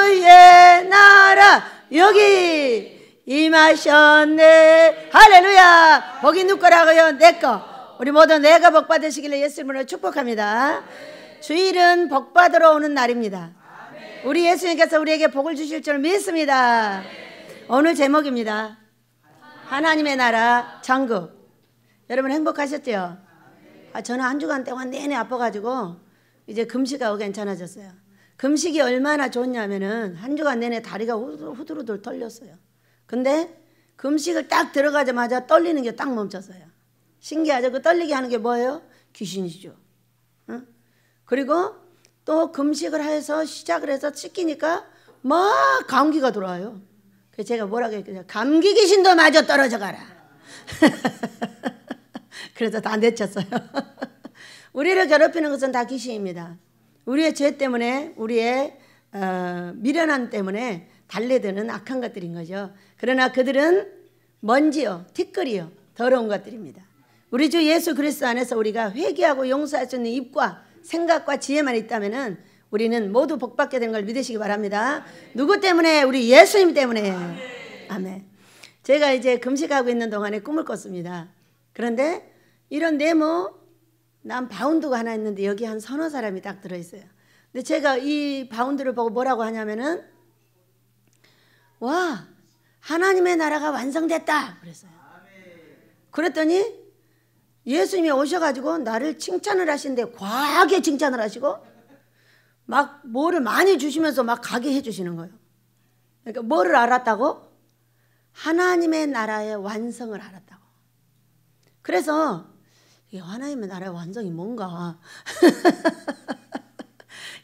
주의 나라 여기 임하셨네. 할렐루야. 복이 누구 거라고요? 내 거. 우리 모두 내가 복 받으시길래 예수 이름으로 축복합니다. 주일은 복 받으러 오는 날입니다. 우리 예수님께서 우리에게 복을 주실 줄 믿습니다. 오늘 제목입니다. 하나님의 나라 천국. 여러분 행복하셨죠? 저는 한 주간 동안 내내 아파가지고 이제 금식하고 괜찮아졌어요. 금식이 얼마나 좋냐면은 한 주간 내내 다리가 후들후들 떨렸어요. 근데 금식을 딱 들어가자마자 떨리는 게 딱 멈췄어요. 신기하죠? 그 떨리게 하는 게 뭐예요? 귀신이죠. 응? 그리고 또 금식을 해서 시작을 해서 씻기니까 막 감기가 돌아와요. 그래서 제가 뭐라고 했거든요. 감기 귀신도 마저 떨어져 가라. 그래서 다 내쳤어요. 우리를 괴롭히는 것은 다 귀신입니다. 우리의 죄 때문에, 우리의 미련함 때문에 달래드는 악한 것들인 거죠. 그러나 그들은 먼지요, 티끌이요, 더러운 것들입니다. 우리 주 예수 그리스도 안에서 우리가 회개하고 용서할 수 있는 입과 생각과 지혜만 있다면은 우리는 모두 복받게 되는 걸 믿으시기 바랍니다. 누구 때문에? 우리 예수님 때문에. 아멘. 제가 이제 금식하고 있는 동안에 꿈을 꿨습니다. 그런데 이런 네모 난 바운드가 하나 있는데 여기 한 서너 사람이 딱 들어있어요. 근데 제가 이 바운드를 보고 뭐라고 하냐면은 와, 하나님의 나라가 완성됐다 그랬어요. 그랬더니 예수님이 오셔가지고 나를 칭찬을 하시는데 과하게 칭찬을 하시고 막 뭐를 많이 주시면서 막 가게 해주시는 거예요. 그러니까 뭐를 알았다고? 하나님의 나라의 완성을 알았다고. 그래서 이 하나님의 나라의 완성이 뭔가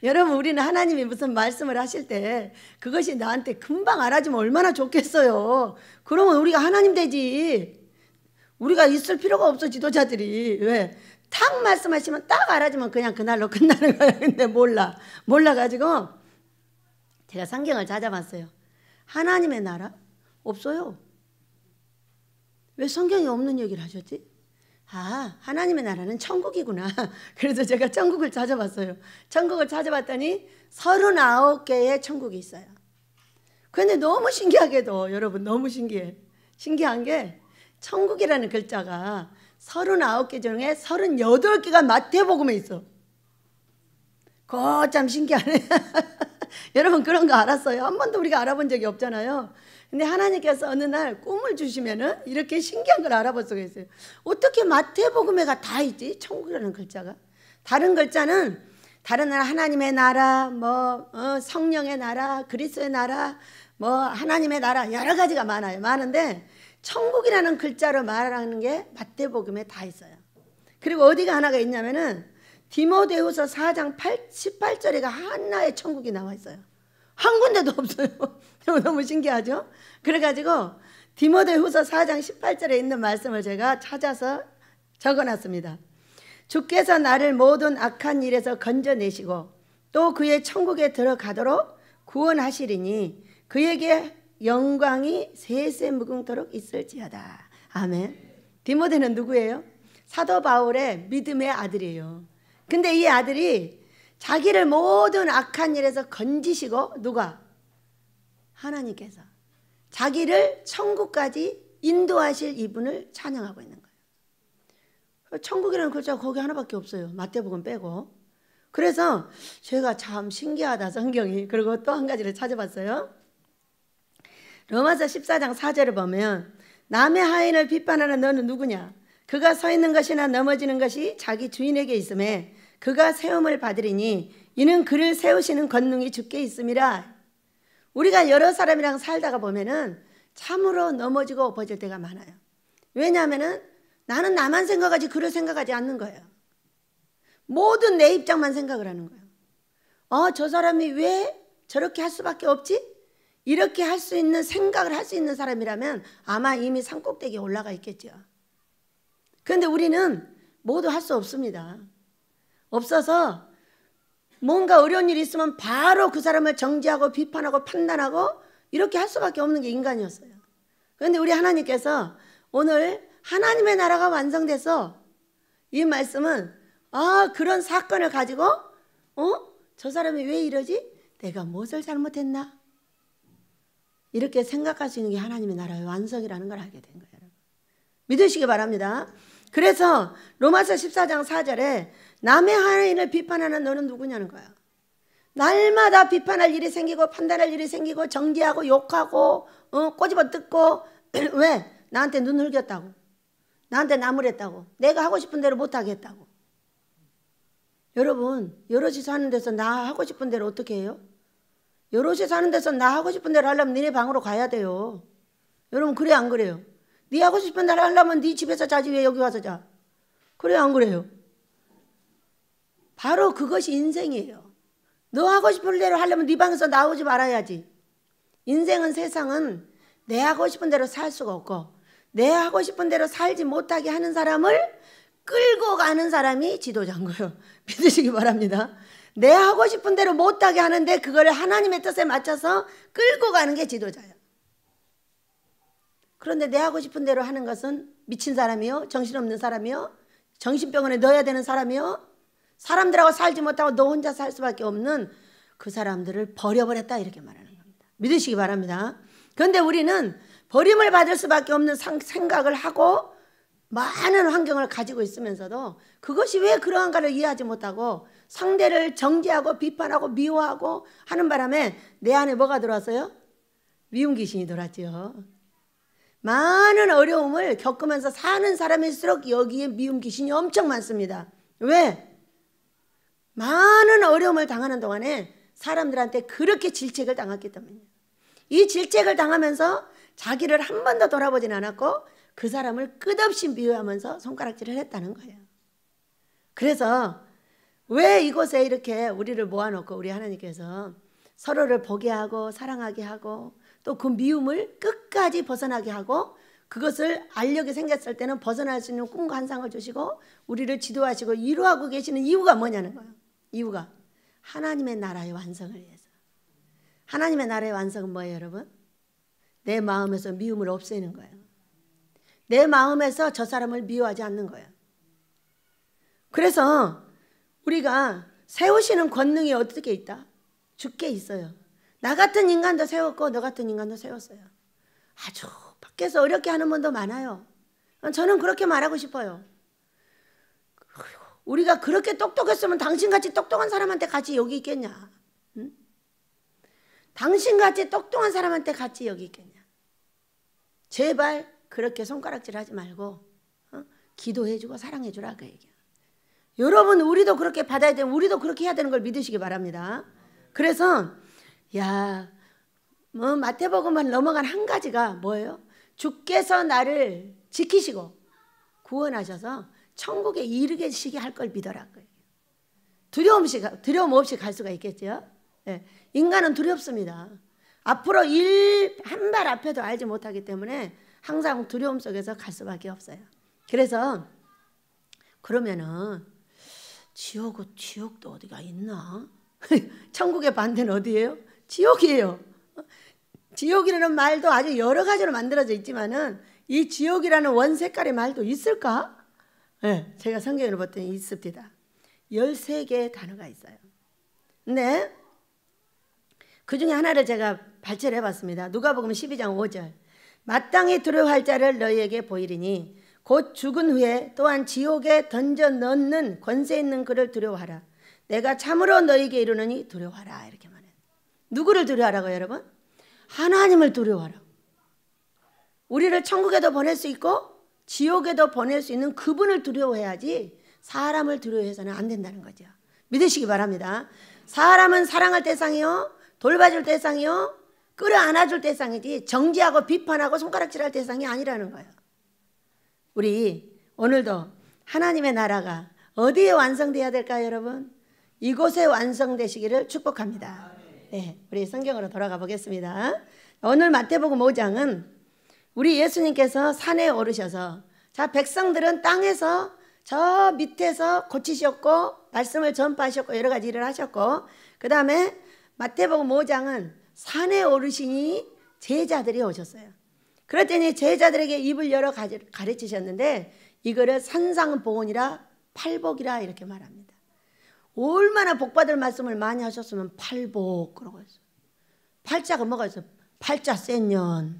여러분 우리는 하나님이 무슨 말씀을 하실 때 그것이 나한테 금방 알아주면 얼마나 좋겠어요. 그러면 우리가 하나님 되지. 우리가 있을 필요가 없어. 지도자들이. 왜? 탁 말씀하시면 딱 알아주면 그냥 그날로 끝나는 거예요. 근데 몰라가지고 제가 성경을 찾아봤어요. 하나님의 나라? 없어요. 왜 성경에 없는 얘기를 하셨지? 하나님의 나라는 천국이구나. 그래서 제가 천국을 찾아봤어요. 천국을 찾아봤더니 39개의 천국이 있어요. 그런데 너무 신기하게도 여러분 너무 신기해. 신기한 게 천국이라는 글자가 39개 중에 38개가 마태복음에 있어. 그거 참 신기하네. 여러분 그런 거 알았어요? 한 번도 우리가 알아본 적이 없잖아요. 근데 하나님께서 어느 날 꿈을 주시면은 이렇게 신기한 걸 알아볼 수가 있어요. 어떻게 마태복음에가 다 있지? 천국이라는 글자가. 다른 글자는 다른 나라, 하나님의 나라, 성령의 나라, 그리스도의 나라, 하나님의 나라 여러 가지가 많아요. 많은데 천국이라는 글자로 말하는 게 마태복음에 다 있어요. 그리고 어디가 하나가 있냐면은 디모데후서 4장 18절에가 하나의 천국이 나와 있어요. 한 군데도 없어요. 너무 신기하죠? 그래가지고 디모데후서 4장 18절에 있는 말씀을 제가 찾아서 적어놨습니다. 주께서 나를 모든 악한 일에서 건져내시고 또 그의 천국에 들어가도록 구원하시리니 그에게 영광이 세세 무궁토록 있을지어다. 아멘. 디모데는 누구예요? 사도 바울의 믿음의 아들이에요. 근데 이 아들이 자기를 모든 악한 일에서 건지시고 누가? 하나님께서 자기를 천국까지 인도하실 이분을 찬양하고 있는 거예요. 천국이라는 글자가 거기 하나밖에 없어요. 마태복음 빼고. 그래서 제가 참 신기하다 성경이. 그리고 또 한 가지를 찾아봤어요. 로마서 14장 4절을 보면 남의 하인을 비판하는 너는 누구냐? 그가 서 있는 것이나 넘어지는 것이 자기 주인에게 있음에 그가 세움을 받으리니 이는 그를 세우시는 권능이 주께 있음이라. 우리가 여러 사람이랑 살다가 보면은 참으로 넘어지고 엎어질 때가 많아요. 왜냐하면은 나는 나만 생각하지 그를 생각하지 않는 거예요. 모든 내 입장만 생각을 하는 거예요. 저 사람이 왜 저렇게 할 수밖에 없지? 이렇게 할 수 있는 생각을 할 수 있는 사람이라면 아마 이미 산꼭대기에 올라가 있겠죠. 그런데 우리는 모두 할 수 없습니다. 없어서 뭔가 어려운 일이 있으면 바로 그 사람을 정죄하고 비판하고 판단하고 이렇게 할 수밖에 없는 게 인간이었어요. 그런데 우리 하나님께서 오늘 하나님의 나라가 완성돼서 이 말씀은 그런 사건을 가지고 저 사람이 왜 이러지? 내가 무엇을 잘못했나? 이렇게 생각할 수 있는 게 하나님의 나라의 완성이라는 걸 알게 된 거예요. 믿으시기 바랍니다. 그래서 로마서 14장 4절에 남의 하나님을 비판하는 너는 누구냐는 거야. 날마다 비판할 일이 생기고 판단할 일이 생기고 정죄하고 욕하고 꼬집어 뜯고 왜? 나한테 눈 흘겼다고, 나한테 나무랬다고, 내가 하고 싶은 대로 못하게 했다고. 여러분, 여럿이 사는 데서 나 하고 싶은 대로 어떻게 해요? 여럿이 사는 데서 나 하고 싶은 대로 하려면 니네 방으로 가야 돼요. 여러분, 그래 안 그래요? 네 하고 싶은 대로 하려면 네 집에서 자지 왜 여기 와서 자? 그래요 안 그래요? 바로 그것이 인생이에요. 너 하고 싶은 대로 하려면 네 방에서 나오지 말아야지. 인생은, 세상은 내 하고 싶은 대로 살 수가 없고 내 하고 싶은 대로 살지 못하게 하는 사람을 끌고 가는 사람이 지도자인 거예요. 믿으시기 바랍니다. 내 하고 싶은 대로 못하게 하는데 그거를 하나님의 뜻에 맞춰서 끌고 가는 게 지도자예요. 그런데 내 하고 싶은 대로 하는 것은 미친 사람이요, 정신없는 사람이요, 정신병원에 넣어야 되는 사람이요, 사람들하고 살지 못하고 너 혼자 살 수밖에 없는 그 사람들을 버려버렸다 이렇게 말하는 겁니다. 믿으시기 바랍니다. 그런데 우리는 버림을 받을 수밖에 없는 생각을 하고 많은 환경을 가지고 있으면서도 그것이 왜 그러한가를 이해하지 못하고 상대를 정죄하고 비판하고 미워하고 하는 바람에 내 안에 뭐가 들어왔어요? 미움 귀신이 들어왔죠. 많은 어려움을 겪으면서 사는 사람일수록 여기에 미움 귀신이 엄청 많습니다. 왜? 많은 어려움을 당하는 동안에 사람들한테 그렇게 질책을 당했기 때문이에요. 이 질책을 당하면서 자기를 한 번도 돌아보진 않았고 그 사람을 끝없이 미워하면서 손가락질을 했다는 거예요. 그래서 왜 이곳에 이렇게 우리를 모아놓고 우리 하나님께서 서로를 보게 하고 사랑하게 하고 또 그 미움을 끝까지 벗어나게 하고 그것을 알력이 생겼을 때는 벗어날 수 있는 꿈과 환상을 주시고 우리를 지도하시고 이루하고 계시는 이유가 뭐냐는 거예요. 이유가 하나님의 나라의 완성을 위해서. 하나님의 나라의 완성은 뭐예요, 여러분? 내 마음에서 미움을 없애는 거예요. 내 마음에서 저 사람을 미워하지 않는 거예요. 그래서 우리가 세우시는 권능이 어떻게 있다? 주께 있어요. 나 같은 인간도 세웠고 너 같은 인간도 세웠어요. 아주 밖에서 어렵게 하는 분도 많아요. 저는 그렇게 말하고 싶어요. 우리가 그렇게 똑똑했으면 당신같이 똑똑한 사람한테 같이 여기 있겠냐? 응? 당신같이 똑똑한 사람한테 같이 여기 있겠냐? 제발 그렇게 손가락질 하지 말고 기도해주고 사랑해주라 그 얘기야. 여러분, 우리도 그렇게 받아야 되고 우리도 그렇게 해야 되는 걸 믿으시기 바랍니다. 그래서 마태복음만 넘어간 한 가지가 뭐예요? 주께서 나를 지키시고 구원하셔서 천국에 이르게 시게 할 걸 믿어라. 두려움 없이 갈 수가 있겠죠. 네. 인간은 두렵습니다. 앞으로 한 발 앞에도 알지 못하기 때문에 항상 두려움 속에서 갈 수밖에 없어요. 그래서 그러면은 지옥도 어디가 있나? 천국의 반대는 어디예요? 지옥이에요. 지옥이라는 말도 아주 여러 가지로 만들어져 있지만은 이 지옥이라는 원 색깔의 말도 있을까? 네, 제가 성경을 봤더니 있습니다. 13개의 단어가 있어요. 근데 그 중에 하나를 제가 발췌를 해봤습니다. 누가복음 12장 5절. 마땅히 두려워할 자를 너희에게 보이리니 곧 죽은 후에 또한 지옥에 던져 넣는 권세 있는 그를 두려워하라. 내가 참으로 너희에게 이르노니 두려워하라. 이렇게 말해요. 누구를 두려워하라고요, 여러분? 하나님을 두려워하라. 우리를 천국에도 보낼 수 있고 지옥에도 보낼 수 있는 그분을 두려워해야지 사람을 두려워해서는 안 된다는 거죠. 믿으시기 바랍니다. 사람은 사랑할 대상이요, 돌봐줄 대상이요, 끌어안아줄 대상이지 정죄하고 비판하고 손가락질할 대상이 아니라는 거예요. 우리 오늘도 하나님의 나라가 어디에 완성되어야 될까요, 여러분? 이곳에 완성되시기를 축복합니다. 네, 우리 성경으로 돌아가 보겠습니다. 오늘 마태복음 5장은 우리 예수님께서 산에 오르셔서 자, 백성들은 땅에서 저 밑에서 고치셨고 말씀을 전파하셨고 여러 가지 일을 하셨고 그 다음에 마태복음 5장은 산에 오르시니 제자들이 오셨어요. 그랬더니 제자들에게 입을 열어 가르치셨는데 이거를 산상보훈이라 팔복이라 이렇게 말합니다. 얼마나 복받을 말씀을 많이 하셨으면 팔복 그러고 했어요. 팔자가 뭐가 있어요? 팔자 센 년.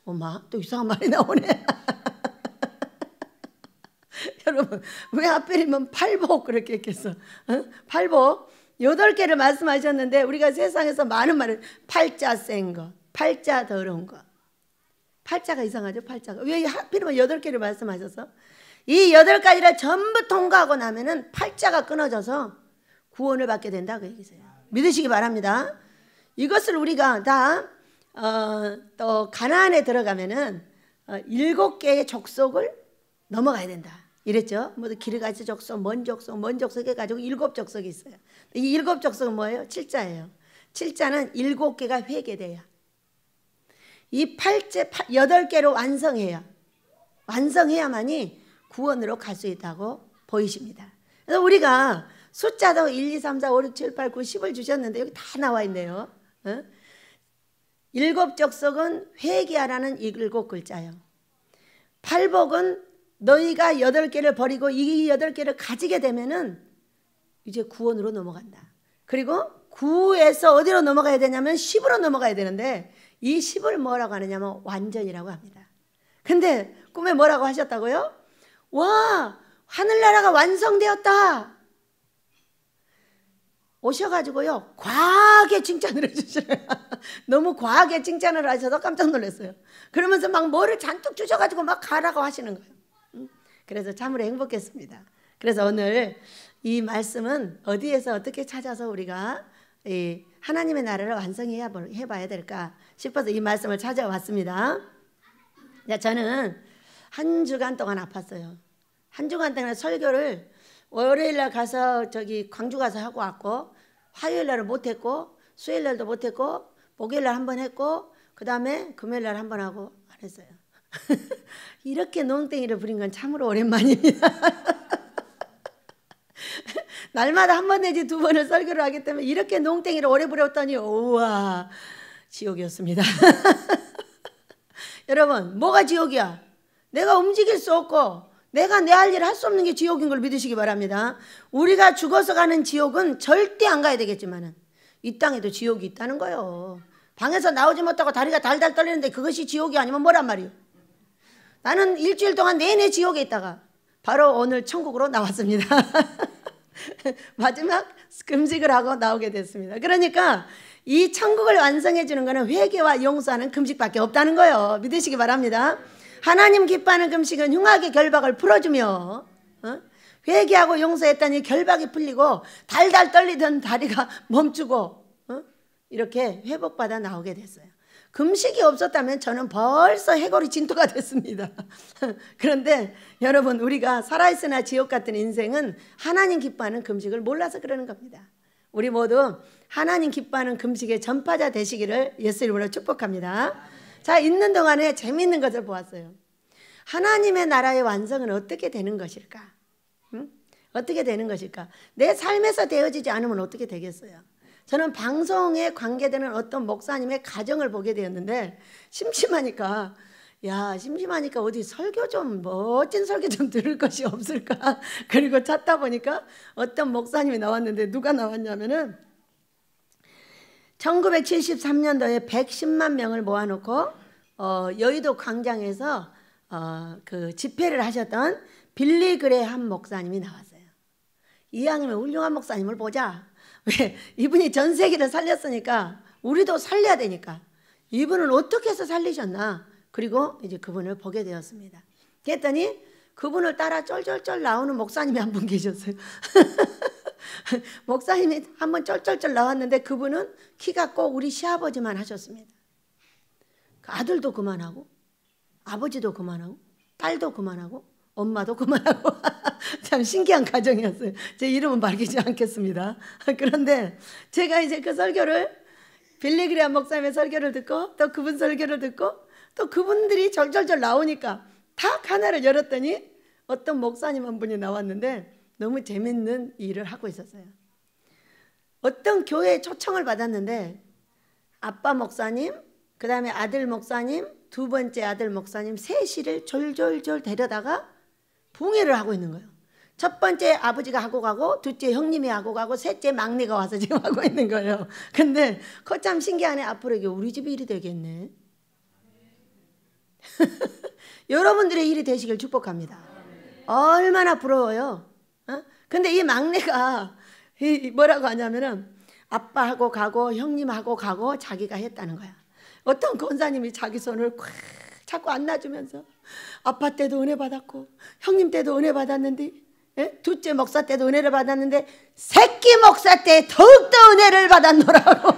엄마 또 이상한 말이 나오네. 여러분 왜 하필이면 팔복 그렇게 했겠어? 어? 팔복 8개를 말씀하셨는데 우리가 세상에서 많은 말을 팔자 센 거, 팔자 더러운 거. 팔자가 이상하죠? 팔자가. 왜 하필이면 8개를 말씀하셔서? 이 8가지를 전부 통과하고 나면은 팔자가 끊어져서 구원을 받게 된다 그 얘기세요. 믿으시기 바랍니다. 이것을 우리가 다 또 가나안에 들어가면은 7개의 족속을 넘어가야 된다. 이랬죠. 모두 기르가지 족속, 먼 족속 해가지고 7족속이 있어요. 이 7족속은 뭐예요? 7자예요. 7자는 7개가 회개돼야. 이 8개로 완성해야만이 구원으로 갈 수 있다고 보이십니다. 그래서 우리가 숫자도 1, 2, 3, 4, 5, 6, 7, 8, 9, 10을 주셨는데 여기 다 나와 있네요. 7족속은 회개하라는 7글자예요. 팔복은 너희가 8개를 버리고 이 8개를 가지게 되면은 이제 구원으로 넘어간다. 그리고 9에서 어디로 넘어가야 되냐면 10으로 넘어가야 되는데 이 10을 뭐라고 하느냐면 완전이라고 합니다. 근데 꿈에 뭐라고 하셨다고요? 와, 하늘나라가 완성되었다. 오셔가지고요 과하게 칭찬을 해주시네요. 너무 과하게 칭찬을 하셔서 깜짝 놀랐어요. 그러면서 막 뭐를 잔뜩 주셔가지고 막 가라고 하시는 거예요. 그래서 참으로 행복했습니다. 그래서 오늘 이 말씀은 어디에서 어떻게 찾아서 우리가 이 하나님의 나라를 완성해봐야 될까 싶어서 이 말씀을 찾아왔습니다. 저는 한 주간 동안 아팠어요. 한 주간 동안 설교를 월요일날 가서 저기 광주 가서 하고 왔고, 화요일날은 못했고, 수요일날도 못했고, 목요일날 한 번 했고, 그 다음에 금요일날 한 번 하고 안 했어요. 이렇게 농땡이를 부린 건 참으로 오랜만입니다. 날마다 한 번 내지 2번을 설교를 하기 때문에 이렇게 농땡이를 오래 부렸더니 우와 지옥이었습니다. 여러분 뭐가 지옥이야? 내가 움직일 수 없고 내가 내 할 일을 할 수 없는 게 지옥인 걸 믿으시기 바랍니다. 우리가 죽어서 가는 지옥은 절대 안 가야 되겠지만 이 땅에도 지옥이 있다는 거예요. 방에서 나오지 못하고 다리가 달달 떨리는데 그것이 지옥이 아니면 뭐란 말이에요? 나는 일주일 동안 내내 지옥에 있다가 바로 오늘 천국으로 나왔습니다. 마지막 금식을 하고 나오게 됐습니다. 그러니까 이 천국을 완성해 주는 것은 회개와 용서하는 금식밖에 없다는 거예요. 믿으시기 바랍니다. 하나님 기뻐하는 금식은 흉악의 결박을 풀어주며 회개하고 용서했더니 결박이 풀리고 달달 떨리던 다리가 멈추고 이렇게 회복받아 나오게 됐어요. 금식이 없었다면 저는 벌써 해골이 진토가 됐습니다. 그런데 여러분 우리가 살아있으나 지옥 같은 인생은 하나님 기뻐하는 금식을 몰라서 그러는 겁니다. 우리 모두 하나님 기뻐하는 금식의 전파자 되시기를 예수 이름으로 축복합니다. 자, 있는 동안에 재미있는 것을 보았어요. 하나님의 나라의 완성은 어떻게 되는 것일까? 어떻게 되는 것일까? 내 삶에서 되어지지 않으면 어떻게 되겠어요? 저는 방송에 관계되는 어떤 목사님의 가정을 보게 되었는데 심심하니까 어디 설교 좀 멋진 설교 좀 들을 것이 없을까? 그리고 찾다 보니까 어떤 목사님이 나왔는데 누가 나왔냐면은 1973년도에 110만 명을 모아놓고 여의도 광장에서 그 집회를 하셨던 빌리 그레함 목사님이 나왔어요. 이왕이면 훌륭한 목사님을 보자. 왜? 이분이 전 세계를 살렸으니까 우리도 살려야 되니까 이분은 어떻게 해서 살리셨나? 그리고 이제 그분을 보게 되었습니다. 그랬더니 그분을 따라 쫄쫄쫄 나오는 목사님이 한 분 계셨어요. 목사님이 한 번 쫄쫄쫄 나왔는데 그분은 키가 꼭 우리 시아버지만 하셨습니다. 아들도 그만하고 아버지도 그만하고 딸도 그만하고 엄마도 그만하고 참 신기한 가정이었어요. 제 이름은 밝히지 않겠습니다. 그런데 제가 이제 그 설교를 빌리 그레함 목사님의 설교를 듣고 또 그분 설교를 듣고 또 그분들이 절절절 나오니까 탁 하나를 열었더니 어떤 목사님 한 분이 나왔는데 너무 재밌는 일을 하고 있었어요. 어떤 교회에 초청을 받았는데 아빠 목사님, 그 다음에 아들 목사님, 2번째 아들 목사님 셋이를 졸졸졸 데려다가 붕해를 하고 있는 거예요. 첫 번째 아버지가 하고 가고, 둘째 형님이 하고 가고, 셋째 막내가 와서 지금 하고 있는 거예요. 근데 그거 참 신기하네. 앞으로 이게 우리 집이 일이 되겠네. 여러분들의 일이 되시길 축복합니다. 얼마나 부러워요. 근데 이 막내가 뭐라고 하냐면은 아빠하고 가고 형님하고 가고 자기가 했다는 거야. 어떤 권사님이 자기 손을 콱 자꾸 안놔주면서 아빠 때도 은혜 받았고 형님 때도 은혜 받았는데, 둘째 목사 때도 은혜를 받았는데 새끼 목사 때 더욱더 은혜를 받았노라고.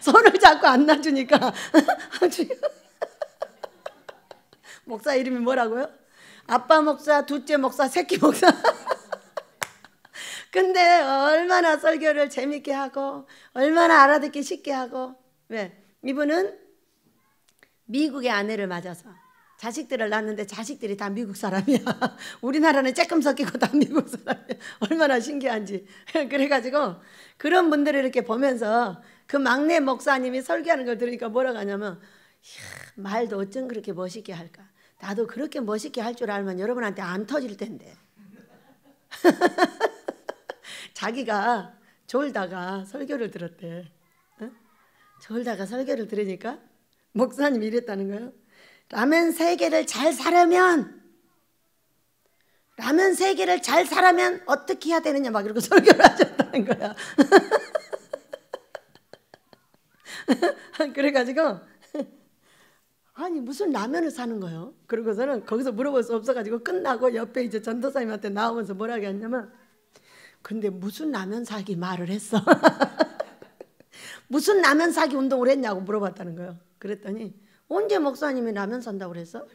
손을 자꾸 안놔주니까 목사 이름이 뭐라고요? 아빠 목사, 둘째 목사, 새끼 목사. 근데 얼마나 설교를 재밌게 하고 얼마나 알아듣기 쉽게 하고. 왜? 이분은 미국의 아내를 맞아서 자식들을 낳았는데 자식들이 다 미국 사람이야. 우리나라는 조금 섞이고 다 미국 사람이야. 얼마나 신기한지. 그래가지고 그런 분들을 이렇게 보면서 그 막내 목사님이 설교하는 걸 들으니까 뭐라고 하냐면, 말도 어쩜 그렇게 멋있게 할까. 나도 그렇게 멋있게 할 줄 알면 여러분한테 안 터질 텐데. 자기가 졸다가 설교를 들었대. 졸다가 설교를 들으니까 목사님이 이랬다는 거예요. 라면 3개를 잘 사려면 어떻게 해야 되느냐 막 이러고 설교를 하셨다는 거야. 그래가지고 아니 무슨 라면을 사는 거예요. 그러고서는 거기서 물어볼 수 없어가지고 끝나고 옆에 이제 전도사님한테 나오면서 뭐라고 했냐면, 근데 무슨 라면 사기 말을 했어. 무슨 라면 사기 운동을 했냐고 물어봤다는 거예요. 그랬더니 언제 목사님이 라면 산다고 그랬어?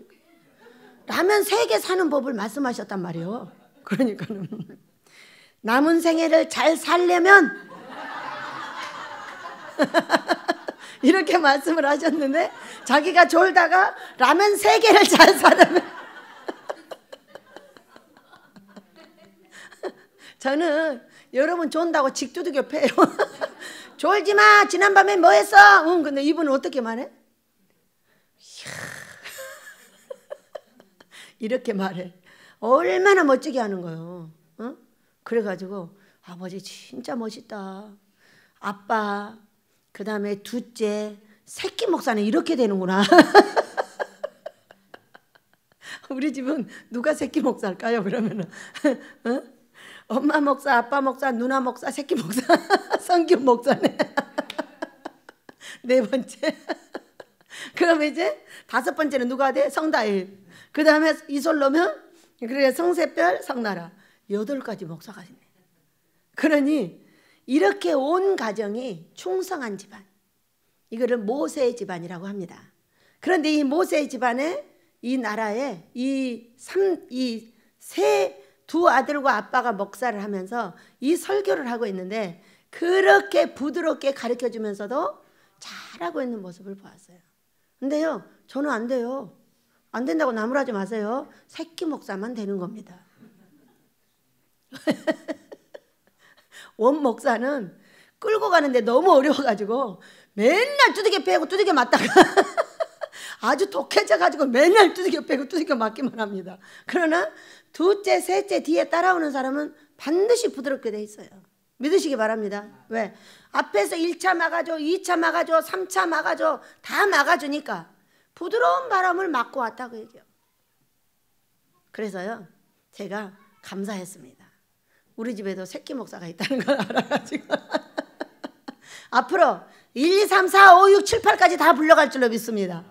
라면 3개 사는 법을 말씀하셨단 말이에요. 그러니까는 남은 생애를 잘 살려면 이렇게 말씀을 하셨는데, 자기가 졸다가 라면 3개를 잘 사려면 저는 여러분 존다고 직두둑여 패요. 졸지 마. 지난밤에 뭐 했어? 응. 근데 이분은 어떻게 말해? 이렇게 말해. 얼마나 멋지게 하는 거예요. 그래가지고 아버지 진짜 멋있다. 아빠, 그 다음에 둘째, 새끼 목사는 이렇게 되는구나. 우리 집은 누가 새끼 목사일까요? 그러면은 엄마 목사, 아빠 목사, 누나 목사, 새끼 목사, 성규 목사네. 4번째. 그럼 이제 5번째는 누가 돼? 성다일. 그 다음에 이솔로면 그래 성세별, 성나라. 8가지 목사가 있네. 그러니 이렇게 온 가정이 충성한 집안. 이거를 모세의 집안이라고 합니다. 그런데 이 모세의 집안에 이 나라에 이 두 아들과 아빠가 목사를 하면서 이 설교를 하고 있는데, 그렇게 부드럽게 가르쳐 주면서도 잘하고 있는 모습을 보았어요. 근데요, 저는 안 돼요. 안 된다고 나무라지 마세요. 새끼 목사만 되는 겁니다. 원 목사는 끌고 가는데 너무 어려워가지고 맨날 두들겨 패고 두들겨 맞다가 아주 독해져가지고 맨날 두들겨 패고 두들겨 맞기만 합니다. 그러나 둘째, 셋째 뒤에 따라오는 사람은 반드시 부드럽게 돼 있어요. 믿으시기 바랍니다. 왜? 앞에서 1차 막아줘, 2차 막아줘, 3차 막아줘, 다 막아주니까 부드러운 바람을 맞고 왔다고 얘기해요. 그래서요, 제가 감사했습니다. 우리 집에도 새끼 목사가 있다는 걸 알아가지고 앞으로 1, 2, 3, 4, 5, 6, 7, 8까지 다 불러갈 줄로 믿습니다.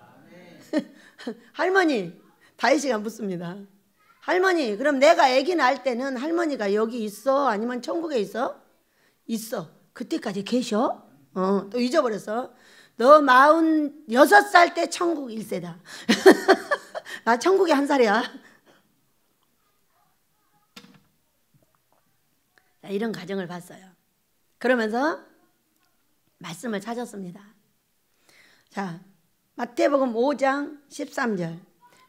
할머니, 다윗이가 묻습니다. 할머니, 그럼 내가 아기 낳을 때는 할머니가 여기 있어? 아니면 천국에 있어? 있어. 그때까지 계셔? 또 잊어버렸어. 너 46살 때 천국 1세다. 나 천국에 1살이야. 이런 가정을 봤어요. 그러면서 말씀을 찾았습니다. 자, 마태복음 5장 13절.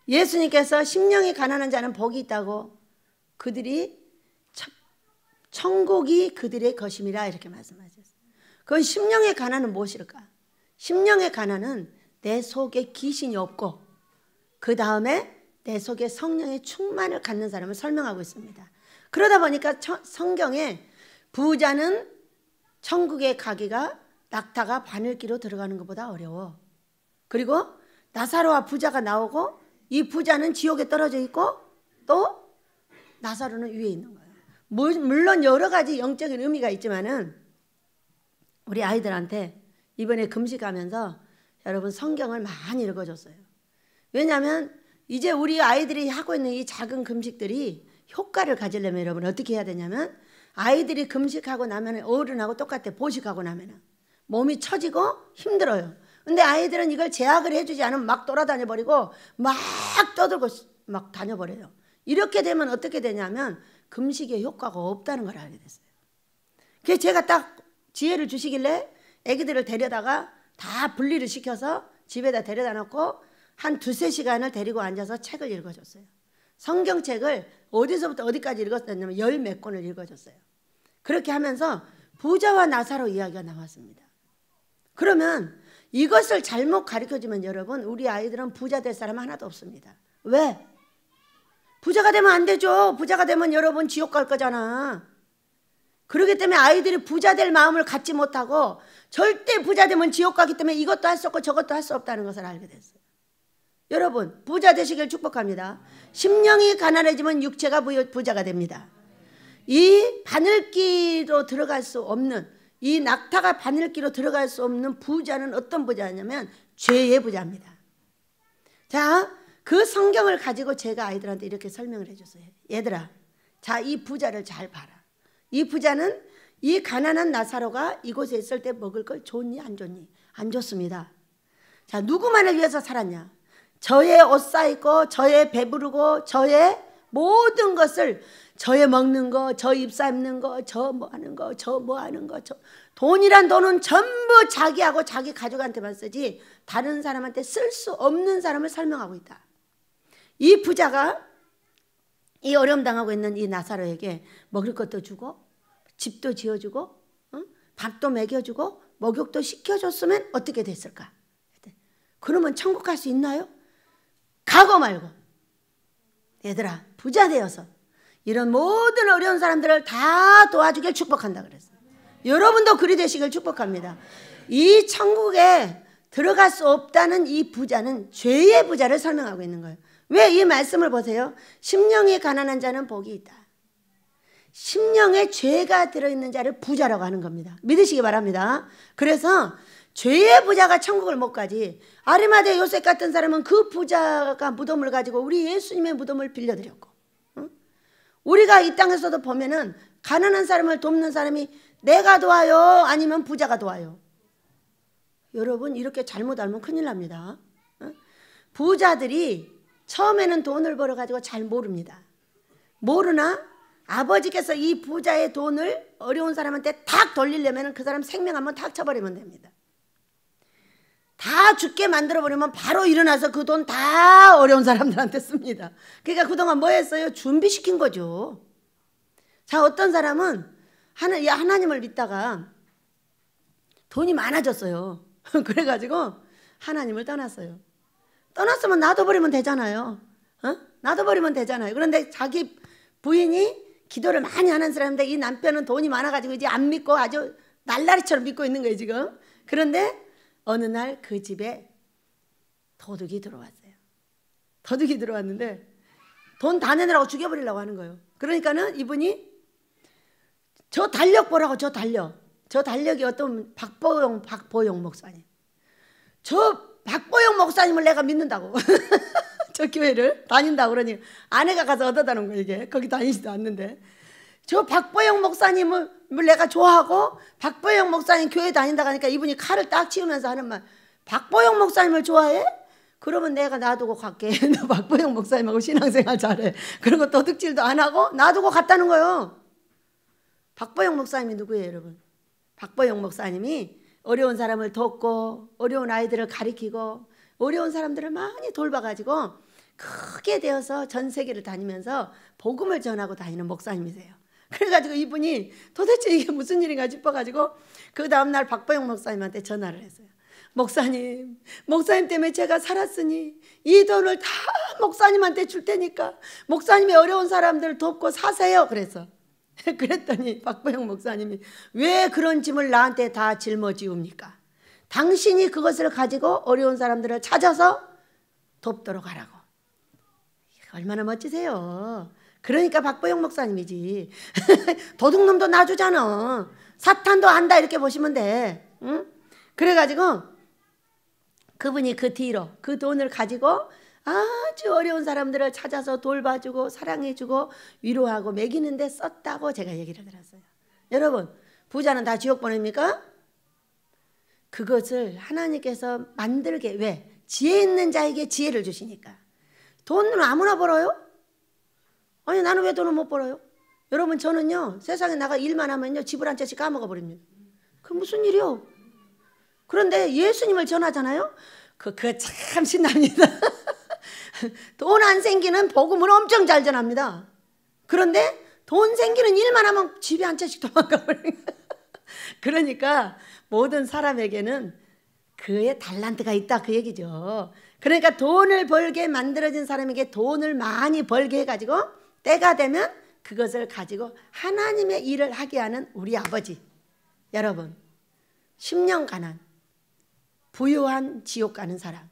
예수님께서 심령이 가난한 자는 복이 있다고, 그들이 천국이 그들의 것임이라 이렇게 말씀하셨어요. 그 심령의 가난은 무엇일까? 심령의 가난은 내 속에 귀신이 없고 그 다음에 내 속에 성령의 충만을 갖는 사람을 설명하고 있습니다. 그러다 보니까 성경에 부자는 천국에 가기가 낙타가 바늘기로 들어가는 것보다 어려워. 그리고 나사로와 부자가 나오고 이 부자는 지옥에 떨어져 있고 또 나사로는 위에 있는 거예요. 물론 여러 가지 영적인 의미가 있지만은 우리 아이들한테 이번에 금식하면서 여러분 성경을 많이 읽어줬어요. 왜냐하면 이제 우리 아이들이 하고 있는 이 작은 금식들이 효과를 가지려면 여러분 어떻게 해야 되냐면 아이들이 금식하고 나면 어른하고 똑같아. 보식하고 나면 몸이 처지고 힘들어요. 근데 아이들은 이걸 제약을 해주지 않으면 막 돌아다녀 버리고 막 떠들고 막 다녀버려요. 이렇게 되면 어떻게 되냐면 금식의 효과가 없다는 걸 알게 됐어요. 그래서 제가 딱 지혜를 주시길래 애기들을 데려다가 다 분리를 시켜서 집에다 데려다 놓고 한 2-3시간을 데리고 앉아서 책을 읽어줬어요. 성경책을 어디서부터 어디까지 읽었냐면 10몇 권을 읽어줬어요. 그렇게 하면서 부자와 나사로 이야기가 나왔습니다. 그러면 이것을 잘못 가르쳐주면 여러분 우리 아이들은 부자 될 사람 하나도 없습니다. 왜? 부자가 되면 안 되죠. 부자가 되면 여러분 지옥 갈 거잖아. 그렇기 때문에 아이들이 부자 될 마음을 갖지 못하고 절대 부자 되면 지옥 가기 때문에 이것도 할 수 없고 저것도 할 수 없다는 것을 알게 됐어요. 여러분 부자 되시길 축복합니다. 심령이 가난해지면 육체가 부자가 됩니다. 이 바늘기로 들어갈 수 없는 이 낙타가 바늘기로 들어갈 수 없는 부자는 어떤 부자냐면 죄의 부자입니다. 자, 그 성경을 가지고 제가 아이들한테 이렇게 설명을 해줬어요. 얘들아, 자, 이 부자를 잘 봐라. 이 부자는 이 가난한 나사로가 이곳에 있을 때 먹을 걸 좋니 안 좋니? 안 좋습니다. 자, 누구만을 위해서 살았냐? 저의 옷 사입고 저의 배부르고 저의 모든 것을 저의 먹는 거, 저 입 삶는 거, 저 뭐 하는 거, 저 뭐 하는 거, 저 돈이란 돈은 전부 자기하고 자기 가족한테만 쓰지 다른 사람한테 쓸 수 없는 사람을 설명하고 있다. 이 부자가 이 어려움 당하고 있는 이 나사로에게 먹을 것도 주고 집도 지어주고 밥도 먹여주고 목욕도 시켜줬으면 어떻게 됐을까? 그러면 천국 갈 수 있나요? 가고 말고. 얘들아, 부자 되어서 이런 모든 어려운 사람들을 다 도와주길 축복한다 그랬어요. 여러분도 그리 되시길 축복합니다. 이 천국에 들어갈 수 없다는 이 부자는 죄의 부자를 설명하고 있는 거예요. 왜? 이 말씀을 보세요. 심령이 가난한 자는 복이 있다. 심령에 죄가 들어있는 자를 부자라고 하는 겁니다. 믿으시기 바랍니다. 그래서 죄의 부자가 천국을 못 가지. 아리마대 요셉 같은 사람은 그 부자가 무덤을 가지고 우리 예수님의 무덤을 빌려드렸고, 우리가 이 땅에서도 보면은 가난한 사람을 돕는 사람이 내가 도와요 아니면 부자가 도와요. 여러분 이렇게 잘못 알면 큰일 납니다. 부자들이 처음에는 돈을 벌어가지고 잘 모릅니다. 모르나 아버지께서 이 부자의 돈을 어려운 사람한테 탁 돌리려면 그 사람 생명 한번 탁 쳐버리면 됩니다. 다 죽게 만들어버리면 바로 일어나서 그 돈 다 어려운 사람들한테 씁니다. 그러니까 그동안 뭐 했어요? 준비시킨 거죠. 자, 어떤 사람은 하나님을 믿다가 돈이 많아졌어요. 그래가지고 하나님을 떠났어요. 떠났으면 놔둬버리면 되잖아요. 놔둬버리면 되잖아요. 그런데 자기 부인이 기도를 많이 하는 사람인데 이 남편은 돈이 많아가지고 이제 안 믿고 아주 날라리처럼 믿고 있는 거예요 지금. 그런데 어느 날 그 집에 도둑이 들어왔어요. 도둑이 들어왔는데 돈 다 내느라고 죽여버리려고 하는 거예요. 그러니까는 이분이 저 달력 보라고. 저 달력이 어떤 박보영 목사님. 저 박보영 목사님을 내가 믿는다고. 저 교회를 다닌다고. 그러니 아내가 가서 얻어다는 거예요. 이게 거기 다니지도 않는데 저 박보영 목사님을 내가 좋아하고 박보영 목사님 교회 다닌다고 하니까 이분이 칼을 딱 치우면서 하는 말, 박보영 목사님을 좋아해? 그러면 내가 놔두고 갈게. 너 박보영 목사님하고 신앙생활 잘해. 그리고 도둑질도 안 하고 놔두고 갔다는 거예요. 박보영 목사님이 누구예요 여러분? 박보영 목사님이 어려운 사람을 돕고 어려운 아이들을 가리키고 어려운 사람들을 많이 돌봐가지고 크게 되어서 전 세계를 다니면서 복음을 전하고 다니는 목사님이세요. 그래가지고 이분이 도대체 이게 무슨 일인가 싶어가지고 그 다음날 박보영 목사님한테 전화를 했어요. 목사님 때문에 제가 살았으니 이 돈을 다 목사님한테 줄 테니까 목사님이 어려운 사람들 돕고 사세요. 그랬더니 박보영 목사님이 왜 그런 짐을 나한테 다 짊어지웁니까? 당신이 그것을 가지고 어려운 사람들을 찾아서 돕도록 하라고. 얼마나 멋지세요. 그러니까 박보영 목사님이지. 도둑놈도 놔주잖아. 사탄도 안다 이렇게 보시면 돼. 응? 그래가지고 그분이 그 뒤로 그 돈을 가지고 아주 어려운 사람들을 찾아서 돌봐주고 사랑해주고 위로하고 먹이는 데 썼다고 제가 얘기를 들었어요. 여러분, 부자는 다 지옥 보냅니까? 그것을 하나님께서 만들게, 왜? 지혜 있는 자에게 지혜를 주시니까. 돈은 아무나 벌어요? 아니, 나는 왜 돈을 못 벌어요? 여러분, 저는요 세상에 나가 일만 하면요 집을 한 채씩 까먹어 버립니다. 그 무슨 일이요? 그런데 예수님을 전하잖아요. 그거 참 신납니다. 돈 안 생기는 복음을 엄청 잘 전합니다. 그런데 돈 생기는 일만 하면 집에 한 채씩 도망가 버려요. 그러니까 모든 사람에게는 그의 달란트가 있다 그 얘기죠. 그러니까 돈을 벌게 만들어진 사람에게 돈을 많이 벌게 해가지고 때가 되면 그것을 가지고 하나님의 일을 하게 하는 우리 아버지. 여러분, 10년 가난 부유한 지옥 가는 사람